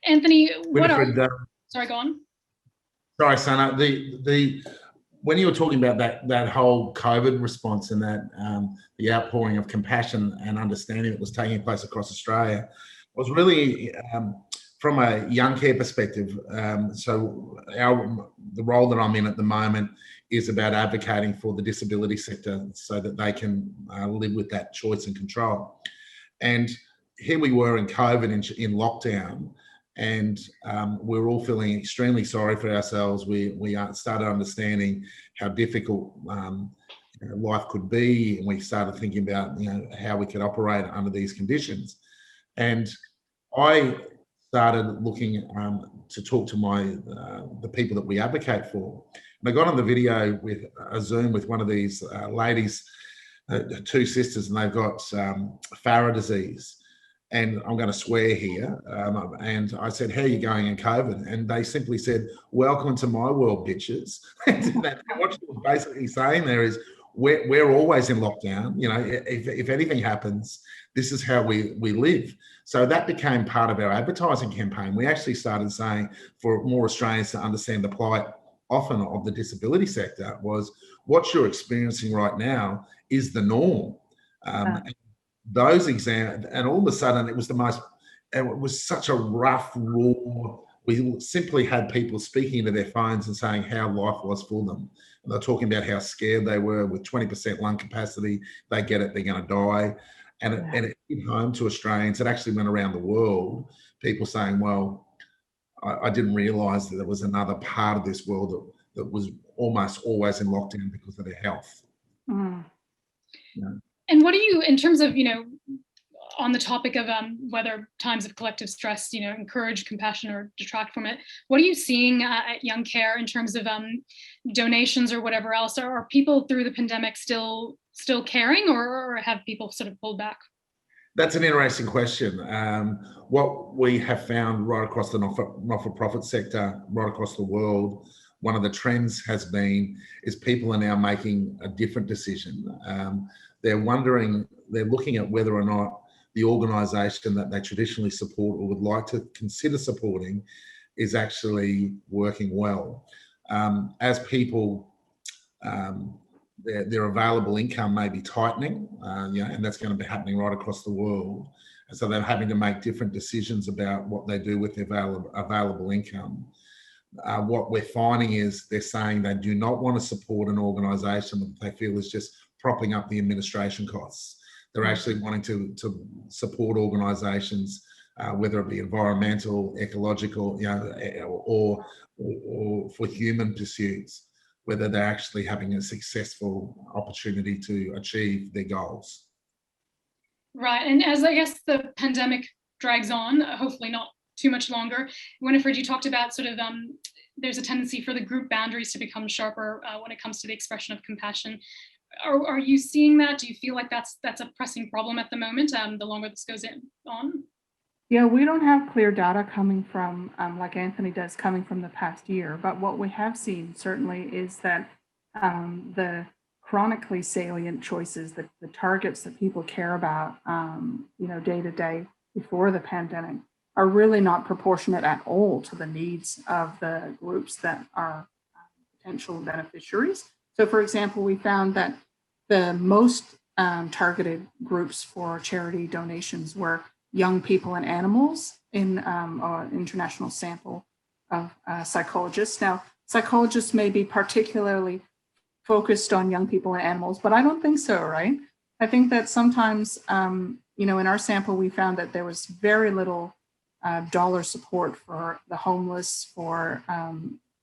Anthony, Winifred, sorry, go on. Sorry, Sana. When you were talking about that whole COVID response and that the outpouring of compassion and understanding that was taking place across Australia, was really from a Youngcare perspective. So the role that I'm in at the moment is about advocating for the disability sector so that they can live with that choice and control. And here we were in COVID, in lockdown, and we're all feeling extremely sorry for ourselves. We started understanding how difficult life could be, and we started thinking about how we could operate under these conditions. And I started looking to talk to the people that we advocate for. And I got on the video with a Zoom with one of these ladies, two sisters, and they've got Farah disease. And I'm going to swear here. And I said, how are you going in COVID? And they simply said, welcome to my world, bitches. And what she was basically saying there is, we're always in lockdown. If anything happens, this is how we live. So that became part of our advertising campaign. We actually started saying, for more Australians to understand the plight often of the disability sector, was what you're experiencing right now is the norm. Those exams, and all of a sudden it was such a rough, raw, we simply had people speaking into their phones and saying how life was for them. And they're talking about how scared they were with 20% lung capacity. They get it, they're going to die. And it came home to Australians. It actually went around the world, people saying, well, I didn't realise that there was another part of this world that was almost always in lockdown because of their health. Mm. And what do you, in terms of, on the topic of whether times of collective stress, encourage compassion or detract from it, what are you seeing at Youngcare in terms of donations or whatever else? Are people through the pandemic still caring, or have people sort of pulled back? That's an interesting question. What we have found right across the not-for-profit sector, right across the world, one of the trends has been is people are now making a different decision. They're looking at whether or not the organisation that they traditionally support or would like to consider supporting is actually working well. As people, their available income may be tightening, and that's going to be happening right across the world. And so they're having to make different decisions about what they do with their available income. What we're finding is they're saying they do not want to support an organisation that they feel is just propping up the administration costs. They're actually wanting to support organisations, whether it be environmental, ecological, or for human pursuits, whether they're actually having a successful opportunity to achieve their goals. Right, and as I guess the pandemic drags on, hopefully not too much longer, Winifred, you talked about sort of there's a tendency for the group boundaries to become sharper when it comes to the expression of compassion. Are you seeing that? Do you feel like that's a pressing problem at the moment, the longer this goes on? Yeah, we don't have clear data coming from, like Anthony does, coming from the past year. But what we have seen certainly is that the chronically salient choices, the targets that people care about, day to day before the pandemic, are really not proportionate at all to the needs of the groups that are potential beneficiaries. So, for example, we found that the most targeted groups for charity donations were young people and animals in an international sample of psychologists. Now, psychologists may be particularly focused on young people and animals, but I don't think so, right? I think that sometimes, you know, in our sample, we found that there was very little dollar support for the homeless, for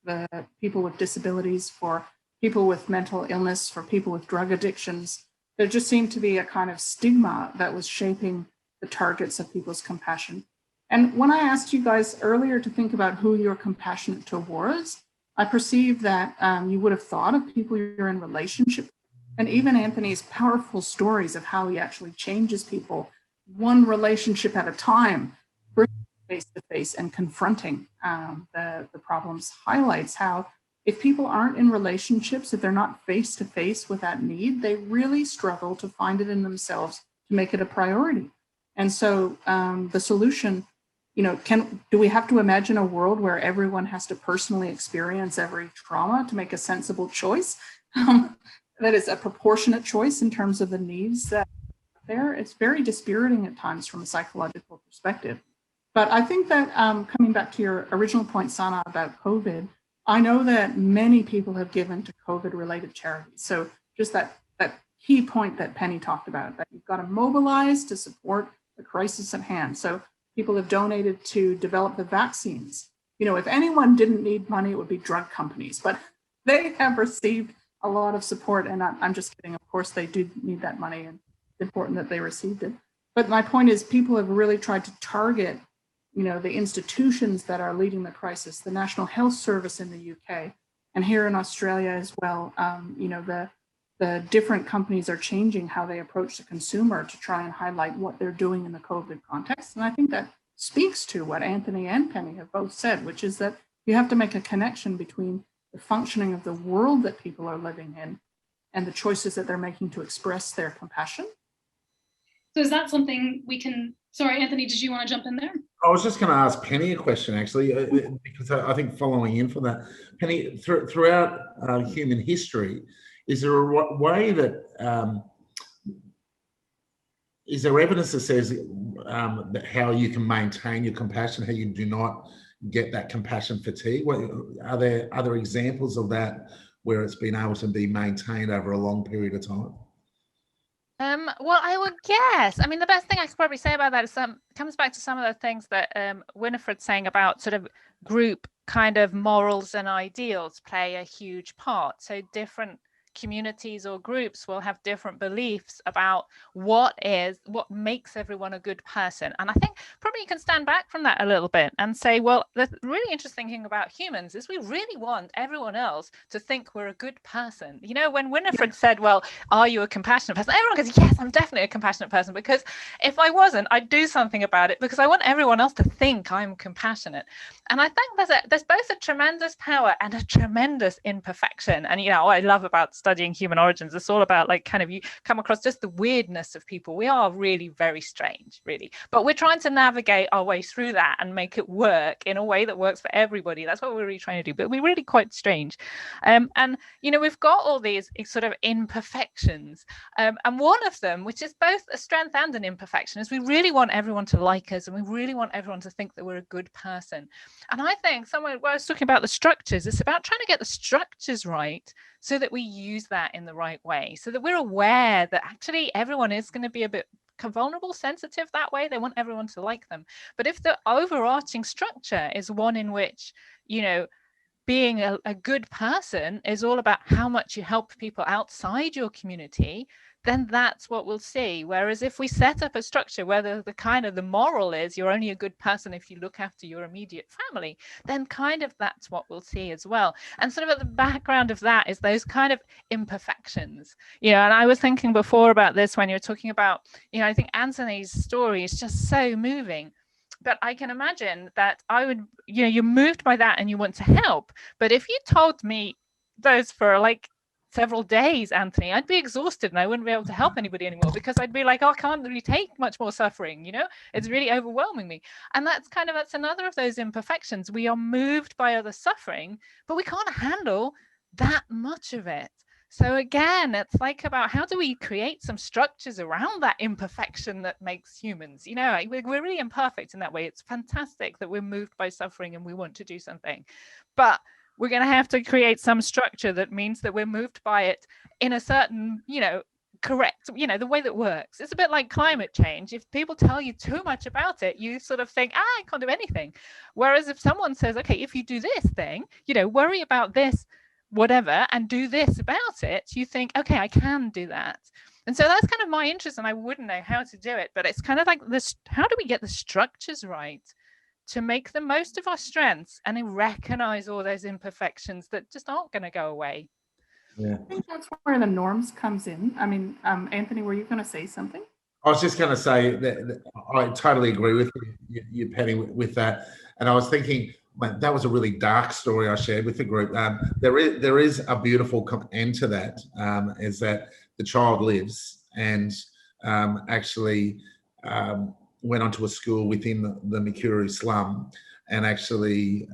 the people with disabilities, for people with mental illness, for people with drug addictions. There just seemed to be a kind of stigma that was shaping the targets of people's compassion. And when I asked you guys earlier to think about who you're compassionate towards, I perceived that you would have thought of people you're in relationship. And even Anthony's powerful stories of how he actually changes people one relationship at a time, face to face and confronting the problems, highlights how if people aren't in relationships, if they're not face to face with that need, they really struggle to find it in themselves to make it a priority. And so the solution, you know, do we have to imagine a world where everyone has to personally experience every trauma to make a sensible choice? That is a proportionate choice in terms of the needs that are there. It's very dispiriting at times from a psychological perspective. But I think that coming back to your original point, Sana, about COVID, I know that many people have given to COVID-related charities. So just that key point that Penny talked about, that you've got to mobilize to support the crisis at hand. So people have donated to develop the vaccines. You know, if anyone didn't need money, it would be drug companies, but they have received a lot of support. And I'm just kidding. Of course, they do need that money, and it's important that they received it. But my point is, people have really tried to target, you know, the institutions that are leading the crisis, the National Health Service in the UK, and here in Australia as well. You know, the different companies are changing how they approach the consumer to try and highlight what they're doing in the COVID context. And I think that speaks to what Anthony and Penny have both said, which is that you have to make a connection between the functioning of the world that people are living in and the choices that they're making to express their compassion. So is that something we can, sorry, Anthony, did you want to jump in there? I was just going to ask Penny a question, actually, because I think following in from that, Penny, throughout human history, is there a way that, is there evidence that says that how you can maintain your compassion, how you do not get that compassion fatigue? Are there other examples of that where it's been able to be maintained over a long period of time? Well, I would guess. I mean, the best thing I could probably say about that is comes back to some of the things that Winifred's saying about sort of group kind of morals and ideals play a huge part. So different communities or groups will have different beliefs about what makes everyone a good person. And I think probably you can stand back from that a little bit and say, well, the really interesting thing about humans is we really want everyone else to think we're a good person. You know, when Winifred said, well, are you a compassionate person? Everyone goes, yes, I'm definitely a compassionate person, because if I wasn't, I'd do something about it, because I want everyone else to think I'm compassionate. And I think there's both a tremendous power and a tremendous imperfection. And, you know, what I love about studying human origins, it's all about, like, kind of, you come across just the weirdness of people. We are really very strange, really, but we're trying to navigate our way through that and make it work in a way that works for everybody. That's what we're really trying to do, but we're really quite strange. And, you know, we've got all these sort of imperfections. And one of them, which is both a strength and an imperfection, is we really want everyone to like us, and we really want everyone to think that we're a good person. And I think when I was talking about the structures, it's about trying to get the structures right so that we use that in the right way, so that we're aware that actually everyone is going to be a bit vulnerable, sensitive that way. They want everyone to like them. But if the overarching structure is one in which, you know, being a good person is all about how much you help people outside your community, then that's what we'll see. Whereas if we set up a structure where the moral is you're only a good person if you look after your immediate family, then kind of that's what we'll see as well. And sort of at the background of that is those kind of imperfections, you know. And I was thinking before about this when you're talking about, you know, I think Anthony's story is just so moving. But I can imagine that I would, you know, you're moved by that and you want to help. But if you told me those for like several days, Anthony, I'd be exhausted and I wouldn't be able to help anybody anymore, because I'd be like, oh, I can't really take much more suffering, you know, it's really overwhelming me. And that's another of those imperfections. We are moved by other suffering, but we can't handle that much of it. So again, it's like about how do we create some structures around that imperfection that makes humans, you know, we're really imperfect in that way. It's fantastic that we're moved by suffering and we want to do something, but we're going to have to create some structure that means that we're moved by it in a certain, you know, correct, the way that works. It's a bit like climate change. If people tell you too much about it, you sort of think, I can't do anything. Whereas if someone says, okay, if you do this thing, worry about this, whatever, and do this about it, you think, okay, I can do that. And so that's kind of my interest, and I wouldn't know how to do it, but it's kind of like this, how do we get the structures right to make the most of our strengths and recognize all those imperfections that just aren't going to go away? Yeah. I think that's where the norms comes in. I mean, Anthony, were you going to say something? I was just going to say that I totally agree with you, Penny, with that. And I was thinking, that was a really dark story I shared with the group. There is a beautiful end to that, is that the child lives and actually went onto a school within the Mikuru slum and actually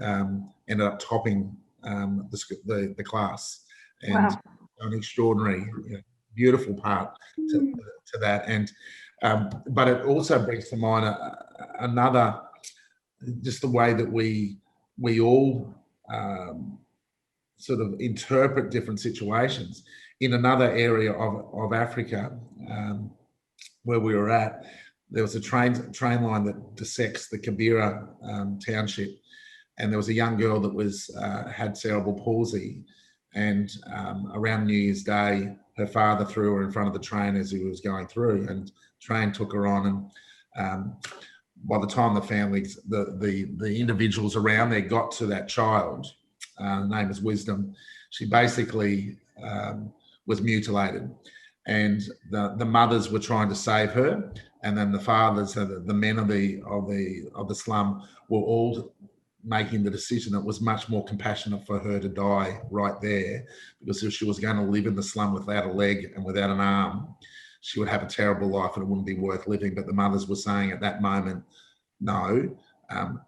ended up topping the class. And wow. An extraordinary, beautiful part to that. And but it also brings to mind another, just the way that we all sort of interpret different situations. In another area of Africa where we were at, there was a train line that dissects the Kibera township, and there was a young girl that had cerebral palsy. And around New Year's Day, her father threw her in front of the train as he was going through, and the train took her on. And by the time the families, the individuals around there got to that child, her name is Wisdom, she basically was mutilated. And the mothers were trying to save her, and then the fathers, the men of the slum, were all making the decision that it was much more compassionate for her to die right there, because if she was going to live in the slum without a leg and without an arm, she would have a terrible life and it wouldn't be worth living. But the mothers were saying at that moment, no,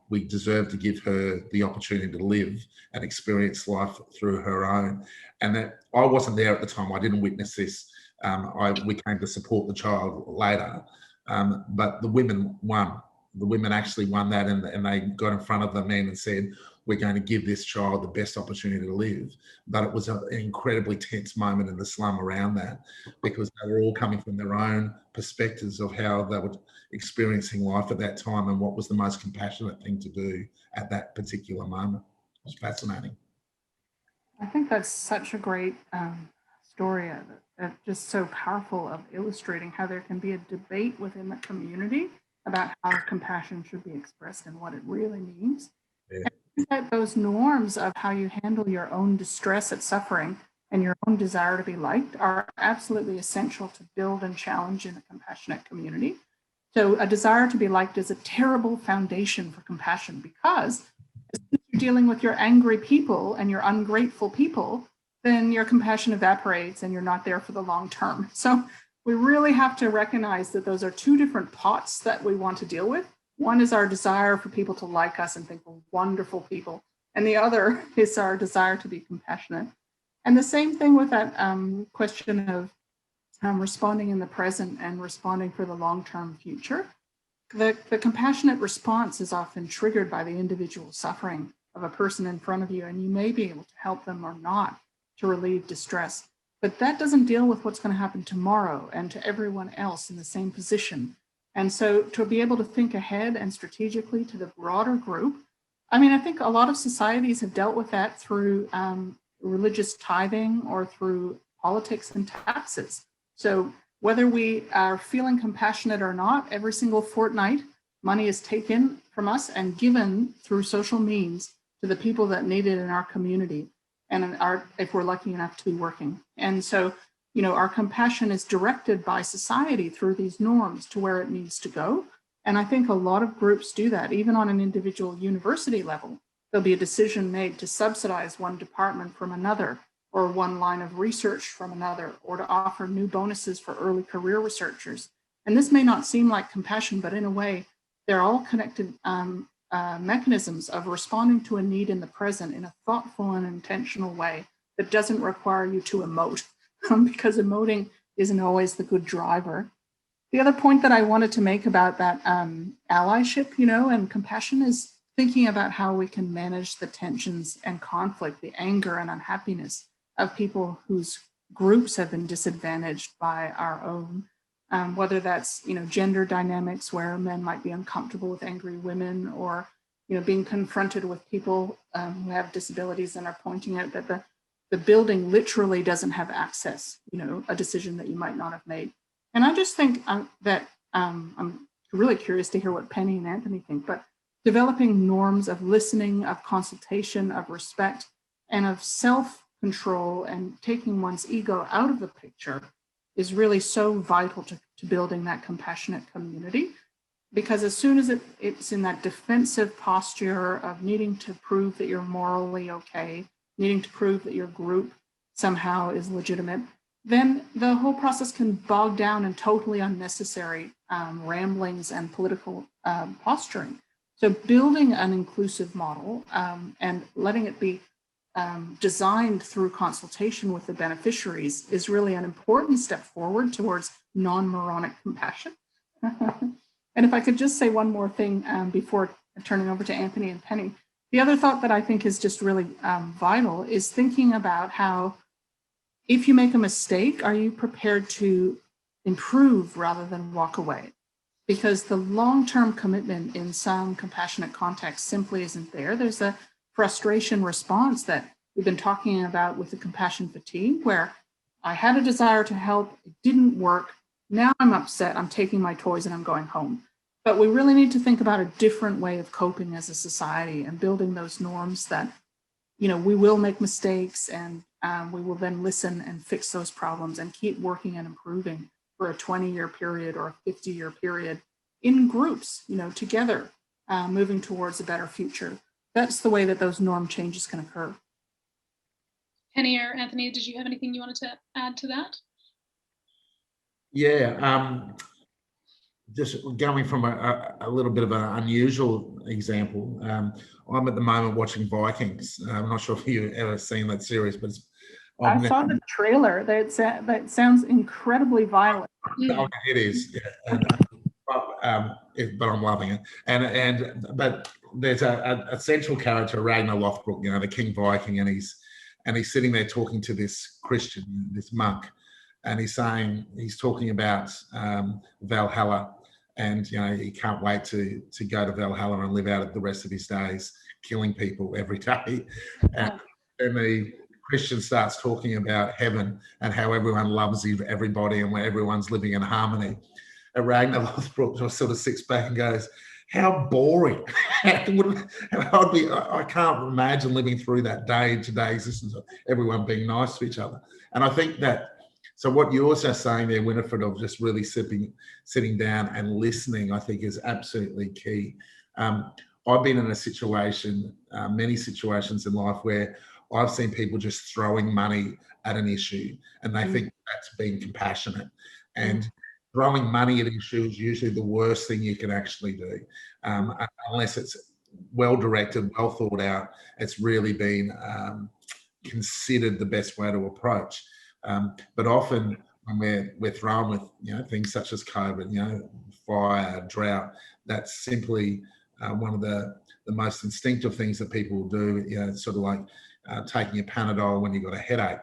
we deserve to give her the opportunity to live and experience life through her own. And that, I wasn't there at the time, I didn't witness this. We came to support the child later, but the women won. The women actually won that, and they got in front of the men and said, we're going to give this child the best opportunity to live. But it was an incredibly tense moment in the slum around that, because they were all coming from their own perspectives of how they were experiencing life at that time and what was the most compassionate thing to do at that particular moment. It was fascinating. I think that's such a great story, just so powerful of illustrating how there can be a debate within the community about how compassion should be expressed and what it really means. Yeah. And that those norms of how you handle your own distress at suffering and your own desire to be liked are absolutely essential to build and challenge in a compassionate community. So a desire to be liked is a terrible foundation for compassion, because if you're dealing with your angry people and your ungrateful people, then your compassion evaporates and you're not there for the long term. So we really have to recognize that those are two different pots that we want to deal with. One is our desire for people to like us and think we're wonderful people. And the other is our desire to be compassionate. And the same thing with that question of responding in the present and responding for the long-term future. The compassionate response is often triggered by the individual suffering of a person in front of you, and you may be able to help them or not to relieve distress. But that doesn't deal with what's going to happen tomorrow and to everyone else in the same position. And so to be able to think ahead and strategically to the broader group, I mean, I think a lot of societies have dealt with that through religious tithing or through politics and taxes. So whether we are feeling compassionate or not, every single fortnight, money is taken from us and given through social means to the people that need it in our community, and if we're lucky enough to be working. And so, our compassion is directed by society through these norms to where it needs to go. And I think a lot of groups do that, even on an individual university level. There'll be a decision made to subsidize one department from another, or one line of research from another, or to offer new bonuses for early career researchers. And this may not seem like compassion, but in a way, they're all connected mechanisms of responding to a need in the present in a thoughtful and intentional way that doesn't require you to emote, because emoting isn't always the good driver. The other point that I wanted to make about that allyship, and compassion is thinking about how we can manage the tensions and conflict, the anger and unhappiness of people whose groups have been disadvantaged by our own, whether that's, gender dynamics where men might be uncomfortable with angry women, or, being confronted with people who have disabilities and are pointing out that the building literally doesn't have access, a decision that you might not have made. And I just think that I'm really curious to hear what Penny and Anthony think, but developing norms of listening, of consultation, of respect, and of self-control, and taking one's ego out of the picture is really so vital to building that compassionate community. Because as soon as it's in that defensive posture of needing to prove that you're morally okay, needing to prove that your group somehow is legitimate, then the whole process can bog down in totally unnecessary ramblings and political posturing. So building an inclusive model and letting it be designed through consultation with the beneficiaries is really an important step forward towards non-moronic compassion. And if I could just say one more thing before turning over to Anthony and Penny, the other thought that I think is just really vital is thinking about how, if you make a mistake, are you prepared to improve rather than walk away? Because the long-term commitment in some compassionate context simply isn't there. There's a frustration response that we've been talking about with the compassion fatigue, where I had a desire to help, it didn't work, now I'm upset, I'm taking my toys and I'm going home. But we really need to think about a different way of coping as a society and building those norms that, we will make mistakes, and we will then listen and fix those problems and keep working and improving for a 20-year period or a 50-year period in groups, together, moving towards a better future. That's the way that those norm changes can occur. Penny or Anthony, did you have anything you wanted to add to that? Yeah, just going from a little bit of an unusual example. I'm at the moment watching Vikings. I'm not sure if you've ever seen that series, but I saw the trailer. That sounds incredibly violent. Oh, it is, yeah. But I'm loving it. But there's a central character, Ragnar Lothbrok, the King Viking, and he's sitting there talking to this Christian, this monk, and he's talking about Valhalla, and he can't wait to go to Valhalla and live out the rest of his days killing people every day. And then the Christian starts talking about heaven and how everyone loves everybody and where everyone's living in harmony. And Ragnar Lothbrok just sort of sits back and goes, "How boring." I can't imagine living through that day-to-day existence of everyone being nice to each other. And I think that, so what you're also saying there, Winifred, of just really sitting down and listening, I think is absolutely key. I've been in a situation, many situations in life, where I've seen people just throwing money at an issue, and they think that's being compassionate. And throwing money at an issue is usually the worst thing you can actually do, unless it's well directed, well thought out. It's really been considered the best way to approach. But often when we're thrown with things such as COVID, fire, drought, that's simply one of the most instinctive things that people will do. It's sort of like taking a Panadol when you've got a headache.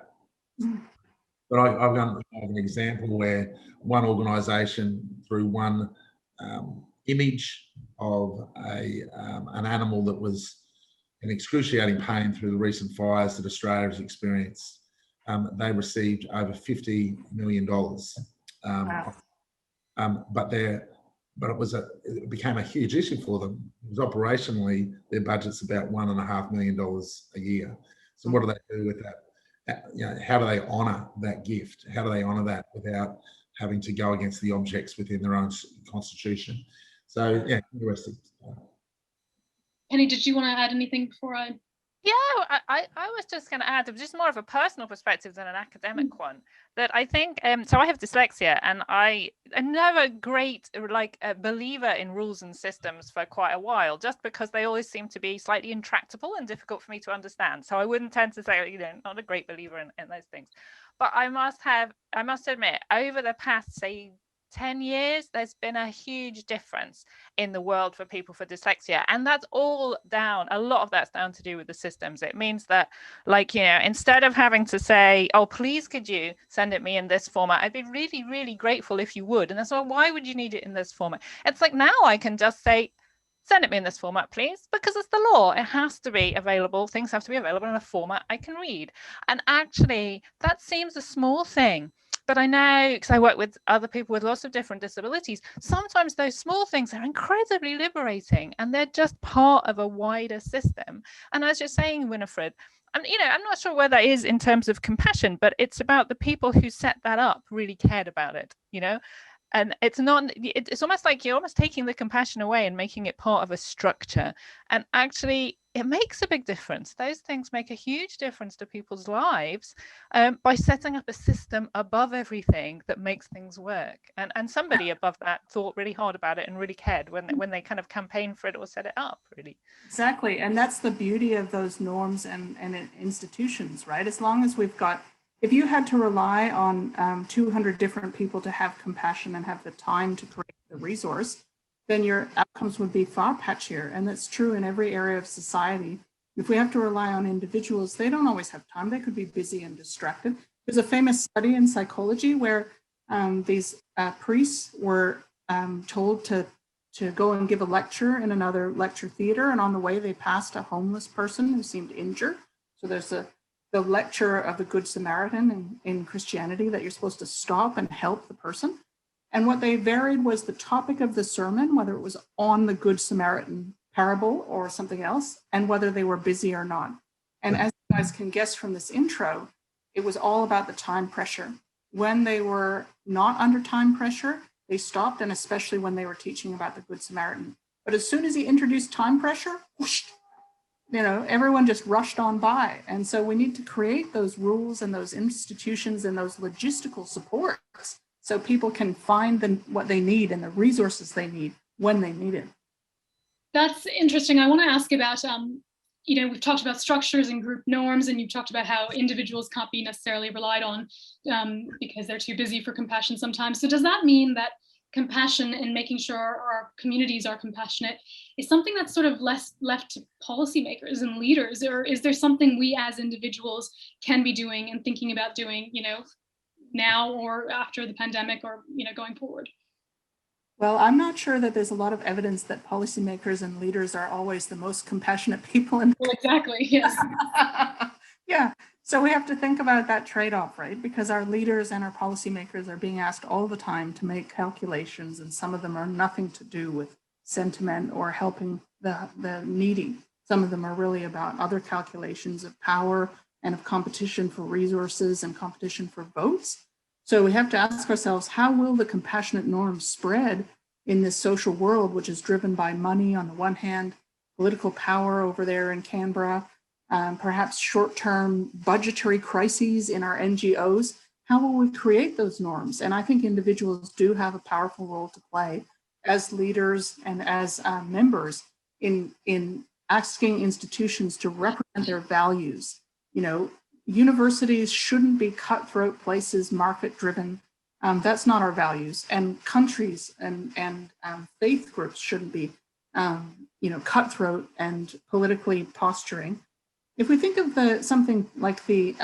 But I've done an example where one organisation, through one image of an animal that was in excruciating pain through the recent fires that Australia has experienced, they received over $50 million. Wow. But it became a huge issue for them. Because operationally, their budget's about $1.5 million a year. So what do they do with that? How do they honour that gift? How do they honour that without having to go against the objects within their own constitution? So, interesting. Penny, did you want to add anything before I? Yeah, I was just going to add, just more of a personal perspective than an academic one, that I think, so I have dyslexia, and I'm never a great believer in rules and systems for quite a while, just because they always seem to be slightly intractable and difficult for me to understand. So I wouldn't tend to say, not a great believer in those things. But I must admit, over the past, say, 10 years, there's been a huge difference in the world for people with dyslexia. And that's all down, a lot of that's down to do with the systems. It means that, like, you know, instead of having to say, oh, please, could you send it me in this format? I'd be really, really grateful if you would. And that's why, why would you need it in this format? It's like now I can just say, send it me in this format, please, because it's the law. It has to be available. Things have to be available in a format I can read. And actually, that seems a small thing. But I know, because I work with other people with lots of different disabilities, sometimes those small things are incredibly liberating, and they're just part of a wider system. And as you're saying, Winifred, you know, I'm not sure where that is in terms of compassion, but it's about the people who set that up really cared about it, you know? And it's not, it's almost like you're almost taking the compassion away and making it part of a structure. And actually, it makes a big difference. Those things make a huge difference to people's lives by setting up a system above everything that makes things work. And somebody above that thought really hard about it and really cared when they kind of campaigned for it or set it up, really. Exactly. And that's the beauty of those norms and institutions, right? As long as we've got, if you had to rely on 200 different people to have compassion and have the time to create the resource, then your outcomes would be far patchier. And that's true in every area of society. If we have to rely on individuals, they don't always have time. They could be busy and distracted. There's a famous study in psychology where these priests were told to go and give a lecture in another lecture theater. And on the way, they passed a homeless person who seemed injured. So there's the lecture of the Good Samaritan in Christianity, that you're supposed to stop and help the person. And what they varied was the topic of the sermon, whether it was on the Good Samaritan parable or something else, and whether they were busy or not. And as you guys can guess from this intro, it was all about the time pressure. When they were not under time pressure, they stopped, and especially when they were teaching about the Good Samaritan. But as soon as he introduced time pressure, whoosh, you know, everyone just rushed on by. And so we need to create those rules and those institutions and those logistical supports so people can find what they need and the resources they need when they need it. That's interesting. I want to ask about, you know, we've talked about structures and group norms, and you've talked about how individuals can't be necessarily relied on because they're too busy for compassion sometimes. So does that mean that compassion and making sure our communities are compassionate is something that's sort of left to policymakers and leaders, or is there something we as individuals can be doing and thinking about doing, you know, now or after the pandemic, or, you know, going forward? Well, I'm not sure that there's a lot of evidence that policymakers and leaders are always the most compassionate people in Well, exactly, yes. Yeah, so we have to think about that trade-off, right? Because our leaders and our policymakers are being asked all the time to make calculations, and some of them are nothing to do with sentiment or helping the needy. Some of them are really about other calculations of power and of competition for resources and competition for votes. So we have to ask ourselves, how will the compassionate norms spread in this social world, which is driven by money on the one hand, political power over there in Canberra, perhaps short-term budgetary crises in our NGOs? How will we create those norms? And I think individuals do have a powerful role to play as leaders and as members in asking institutions to represent their values. You know, universities shouldn't be cutthroat places, market-driven. That's not our values. And countries and faith groups shouldn't be, you know, cutthroat and politically posturing. If we think of something like the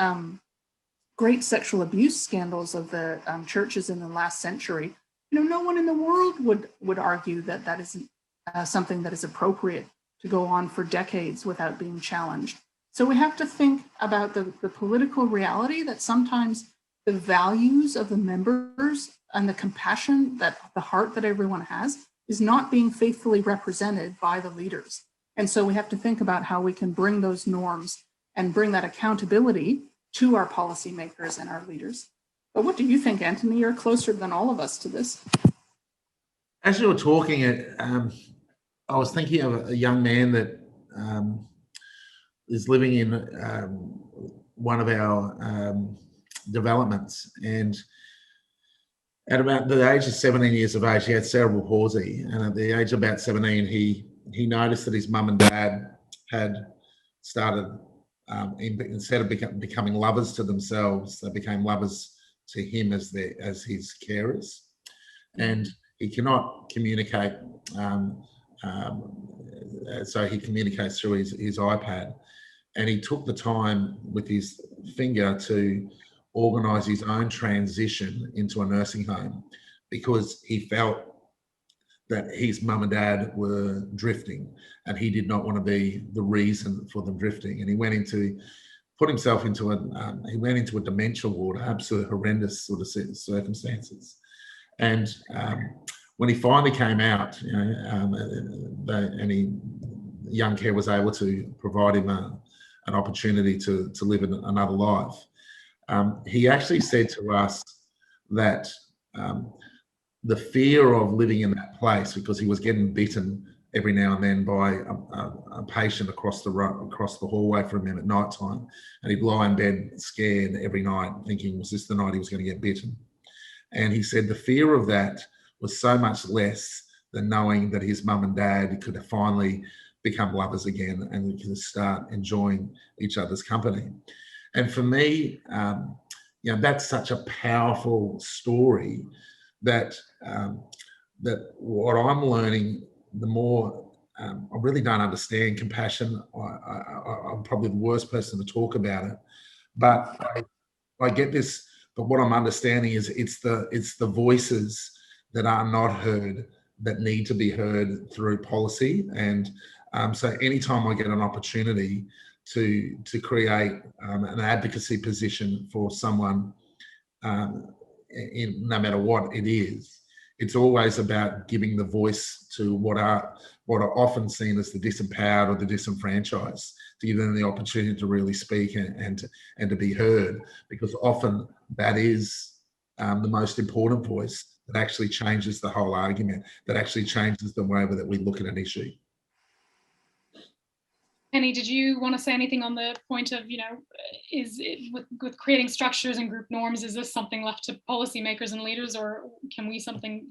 great sexual abuse scandals of the churches in the last century, you know, no one in the world would argue that that isn't something that is appropriate to go on for decades without being challenged. So we have to think about the political reality that sometimes the values of the members and the compassion, that the heart that everyone has, is not being faithfully represented by the leaders. And so we have to think about how we can bring those norms and bring that accountability to our policymakers and our leaders. But what do you think, Anthony? You're closer than all of us to this. As you were talking, I was thinking of a young man that is living in one of our developments, and at about the age of 17 years of age, he had cerebral palsy, and at the age of about 17, he noticed that his mum and dad had started, instead of becoming lovers to themselves, they became lovers to him as his carers. and he cannot communicate. So he communicates through his iPad, and he took the time with his finger to organise his own transition into a nursing home, because he felt that his mum and dad were drifting, and he did not want to be the reason for them drifting. And he went into, put himself into he went into a dementia ward, absolute horrendous sort of circumstances. And when he finally came out, you know, Youngcare was able to provide him an opportunity to live another life. He actually said to us that the fear of living in that place, because he was getting bitten every now and then by a patient across the hallway from him at night time, and he'd lie in bed scared every night thinking, was this the night he was going to get bitten? And he said the fear of that was so much less than knowing that his mum and dad could finally become lovers again and we could start enjoying each other's company. And for me, you know, that's such a powerful story that that what I'm learning, the more I really don't understand compassion. I'm probably the worst person to talk about it, but I get this. But what I'm understanding is it's the voices that are not heard that need to be heard through policy. And so anytime I get an opportunity to create an advocacy position for someone, no matter what it is, it's always about giving the voice to what are often seen as the disempowered or the disenfranchised, to give them the opportunity to really speak and to be heard, because often that is the most important voice that actually changes the whole argument, that actually changes the way that we look at an issue. Penny, did you want to say anything on the point of, you know, is it, with creating structures and group norms, is this something left to policymakers and leaders, or can we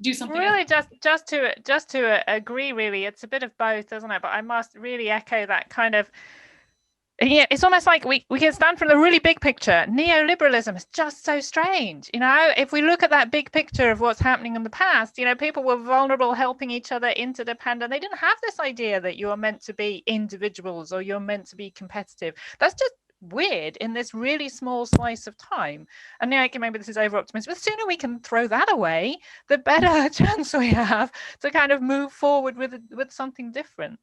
do something? Really, just to agree, really, it's a bit of both, isn't it? But I must really echo that kind of. Yeah, it's almost like we can stand from the really big picture. Neoliberalism is just so strange. You know, if we look at that big picture of what's happening in the past, you know, people were vulnerable, helping each other, interdependent. They didn't have this idea that you're meant to be individuals or you're meant to be competitive. That's just weird in this really small slice of time. And now, maybe this is over optimism, but the sooner we can throw that away, the better chance we have to kind of move forward with something different.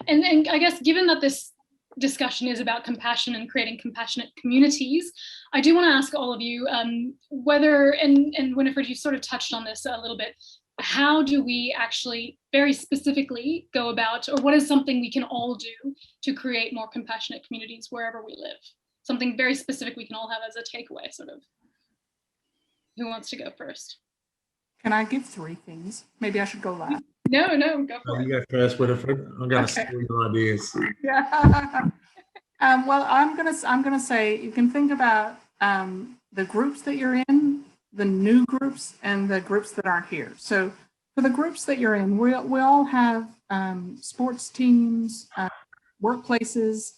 And I guess, given that this discussion is about compassion and creating compassionate communities, I do want to ask all of you whether, and Winifred, you sort of touched on this a little bit, how do we actually very specifically go about, or what is something we can all do to create more compassionate communities wherever we live? Something very specific we can all have as a takeaway, sort of. Who wants to go first? Can I give 3 things? Maybe I should go last. No, go for it. You go first, Winifred. I'm going to steal your ideas. Yeah. Well, I'm gonna say you can think about the groups that you're in, the new groups, and the groups that aren't here. So for the groups that you're in, we all have sports teams, workplaces,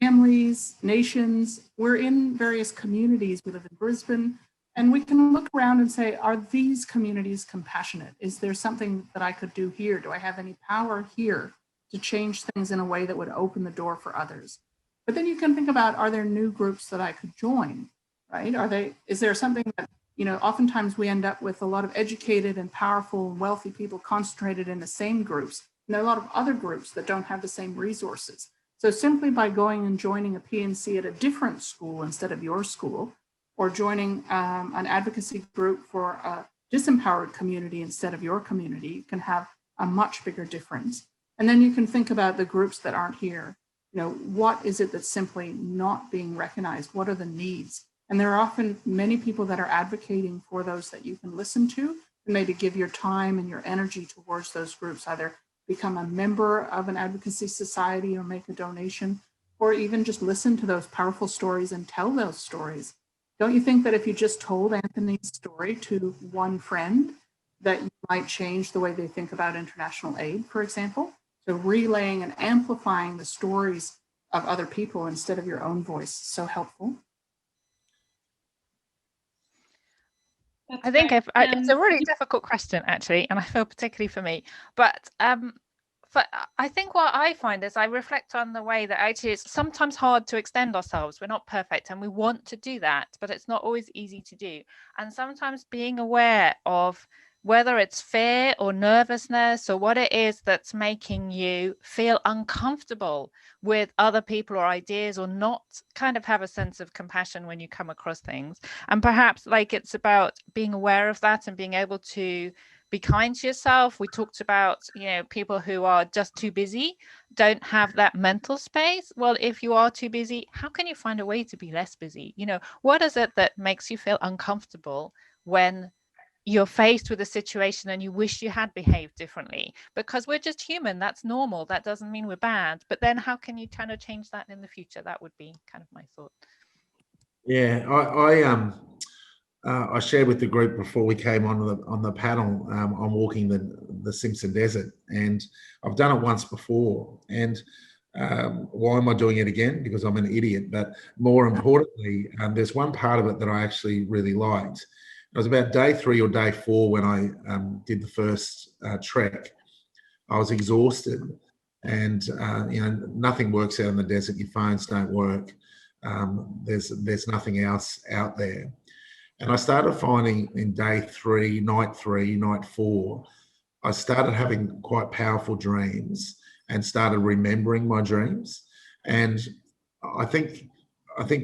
families, nations. We're in various communities. We live in Brisbane. And we can look around and say, are these communities compassionate? Is there something that I could do here? Do I have any power here to change things in a way that would open the door for others? But then you can think about, are there new groups that I could join, right? Is there something that, you know, oftentimes we end up with a lot of educated and powerful and wealthy people concentrated in the same groups. And there are a lot of other groups that don't have the same resources. So simply by going and joining a PNC at a different school instead of your school, or joining an advocacy group for a disempowered community instead of your community, you can have a much bigger difference. And then you can think about the groups that aren't here. You know, what is it that's simply not being recognized? What are the needs? And there are often many people that are advocating for those that you can listen to, and maybe give your time and your energy towards those groups, either become a member of an advocacy society or make a donation, or even just listen to those powerful stories and tell those stories. Don't you think that if you just told Anthony's story to one friend, that you might change the way they think about international aid, for example? So relaying and amplifying the stories of other people instead of your own voice is so helpful. I think it's a really difficult question, actually, and I feel particularly for me. But I think what I find is I reflect on the way that actually it's sometimes hard to extend ourselves. We're not perfect and we want to do that, but it's not always easy to do. And sometimes being aware of whether it's fear or nervousness or what it is that's making you feel uncomfortable with other people or ideas, or not kind of have a sense of compassion when you come across things. And perhaps like it's about being aware of that and being able to be kind to yourself. We talked about, people who are just too busy, don't have that mental space. Well, if you are too busy, how can you find a way to be less busy? What is it that makes you feel uncomfortable when you're faced with a situation and you wish you had behaved differently? Because we're just human. That's normal. That doesn't mean we're bad. But then how can you kind of change that in the future? That would be kind of my thought. Yeah, I shared with the group before we came on the panel. I'm walking the Simpson Desert, and I've done it once before. And why am I doing it again? Because I'm an idiot. But more importantly, there's one part of it that I actually really liked. It was about day 3 or day 4 when I did the first trek. I was exhausted, and nothing works out in the desert. Your phones don't work. There's nothing else out there. And I started finding in day 3, night 4, I started having quite powerful dreams and started remembering my dreams. And I think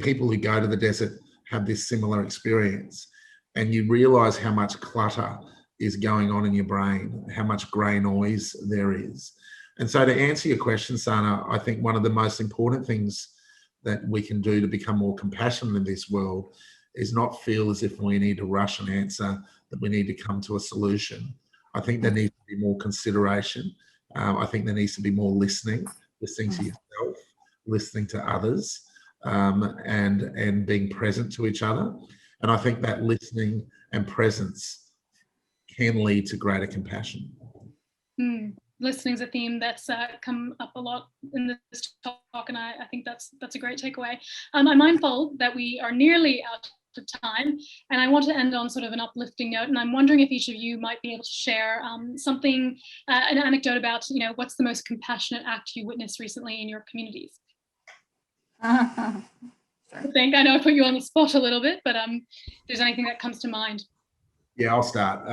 people who go to the desert have this similar experience. And you realize how much clutter is going on in your brain, how much grey noise there is. And so to answer your question, Sana, I think one of the most important things that we can do to become more compassionate in this world is not feel as if we need to rush an answer, that we need to come to a solution. I think there needs to be more consideration. I think there needs to be more listening to yourself, listening to others, and being present to each other. And I think that listening and presence can lead to greater compassion. Listening is a theme that's come up a lot in this talk, and I think that's a great takeaway. I'm mindful that we are nearly out of time, and I want to end on sort of an uplifting note, and I'm wondering if each of you might be able to share something, an anecdote about, what's the most compassionate act you witnessed recently in your communities. I know I put you on the spot a little bit, but if there's anything that comes to mind. Yeah, I'll start.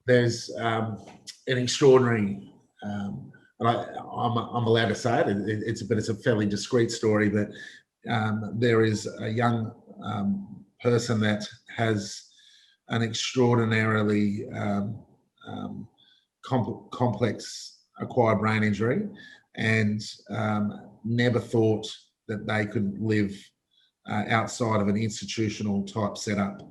There's an extraordinary, and I'm allowed to say it. It's a fairly discreet story, but there is a young person that has an extraordinarily complex acquired brain injury, and never thought that they could live outside of an institutional type setup.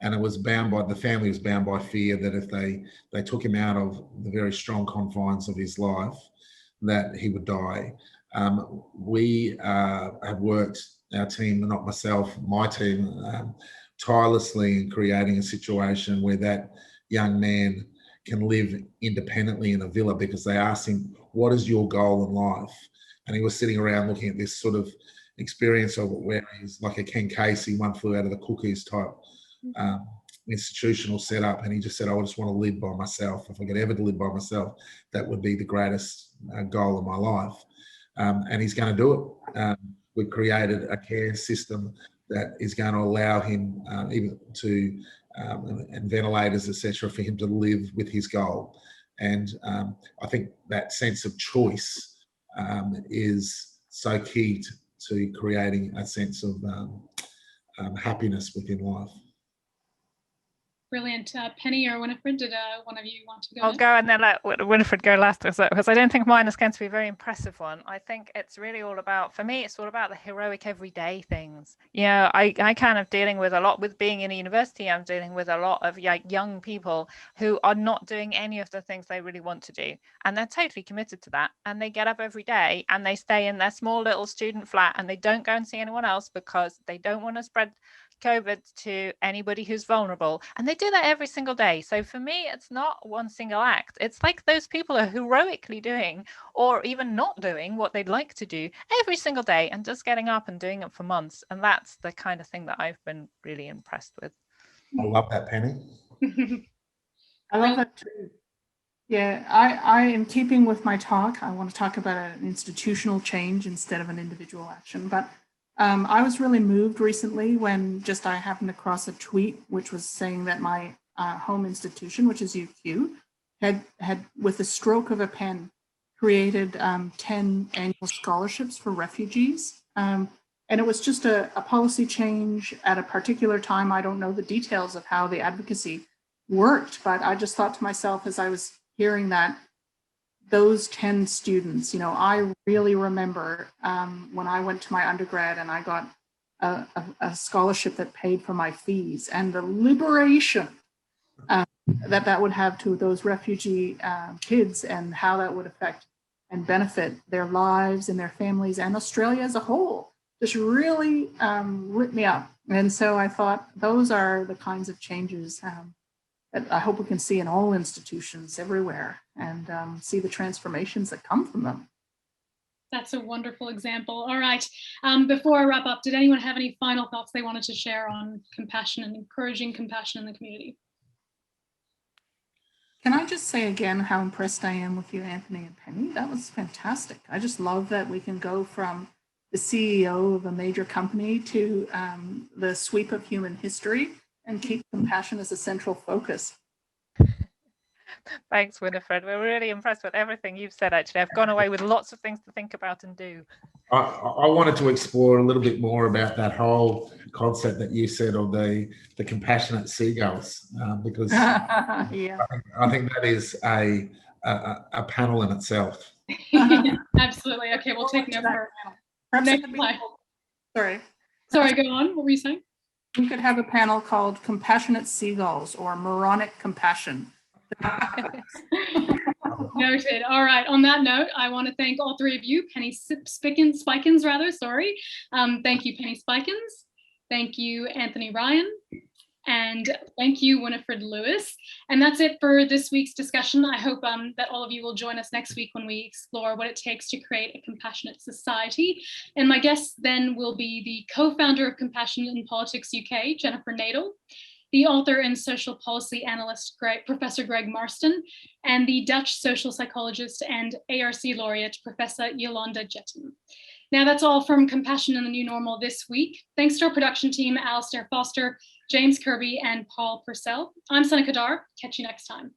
And the family was bound by fear that if they took him out of the very strong confines of his life, that he would die. We have worked, our team, not myself, my team, tirelessly in creating a situation where that young man can live independently in a villa, because they asked him, what is your goal in life? And he was sitting around looking at this sort of experience of it, where he's like a Ken Casey, one flew out of the cuckoos type institutional setup, and he just said, I just want to live by myself. If I could ever live by myself, that would be the greatest goal of my life. And he's going to do it. We've created a care system that is going to allow him even to and ventilators, etc., for him to live with his goal. And I think that sense of choice is so key to creating a sense of happiness within life. Brilliant. Penny or Winifred, did one of you want to go? I'll go and then let Winifred go last, because I don't think mine is going to be a very impressive one. I think it's really all about, for me, it's all about the heroic everyday things. I kind of dealing with a lot with being in a university. I'm dealing with a lot of young people who are not doing any of the things they really want to do. And they're totally committed to that. And they get up every day and they stay in their small little student flat and they don't go and see anyone else because they don't want to spread COVID to anybody who's vulnerable, and they do that every single day. So for me, it's not one single act. It's like those people are heroically doing or even not doing what they'd like to do every single day, and just getting up and doing it for months. And that's the kind of thing that I've been really impressed with. I love that, Penny. I love that too. Yeah, I in keeping with my talk, I want to talk about an institutional change instead of an individual action. But I was really moved recently when I happened across a tweet which was saying that my home institution, which is UQ, had with the stroke of a pen created 10 annual scholarships for refugees. And it was just a policy change at a particular time. I don't know the details of how the advocacy worked, but I just thought to myself as I was hearing that, those 10 students, I really remember when I went to my undergrad and I got a scholarship that paid for my fees, and the liberation that would have to those refugee kids, and how that would affect and benefit their lives and their families and Australia as a whole, just really lit me up. And so I thought those are the kinds of changes that I hope we can see in all institutions everywhere, and see the transformations that come from them. That's a wonderful example. All right. Before I wrap up, did anyone have any final thoughts they wanted to share on compassion and encouraging compassion in the community? Can I just say again how impressed I am with you, Anthony and Penny? That was fantastic. I just love that we can go from the CEO of a major company to the sweep of human history and keep compassion as a central focus. Thanks, Winifred. We're really impressed with everything you've said, actually. I've gone away with lots of things to think about and do. I wanted to explore a little bit more about that whole concept that you said of the compassionate seagulls, because Yeah. I think that is a panel in itself. Absolutely. Okay, we'll take note of her. Next Sorry, go on. What were you saying? We could have a panel called Compassionate Seagulls, or Moronic Compassion. Noted. All right. On that note, I want to thank all three of you. Penny Spikins, sorry. Thank you, Penny Spikins. Thank you, Anthony Ryan. And thank you, Winifred Lewis. And that's it for this week's discussion. I hope that all of you will join us next week when we explore what it takes to create a compassionate society. And my guests then will be the co-founder of Compassion in Politics UK, Jennifer Nadel, the author and social policy analyst, Professor Greg Marston, and the Dutch social psychologist and ARC laureate, Professor Yolanda Jetton. Now that's all from Compassion in the New Normal this week. Thanks to our production team, Alistair Foster, James Kirby, and Paul Purcell. I'm Sana Qadar. Catch you next time.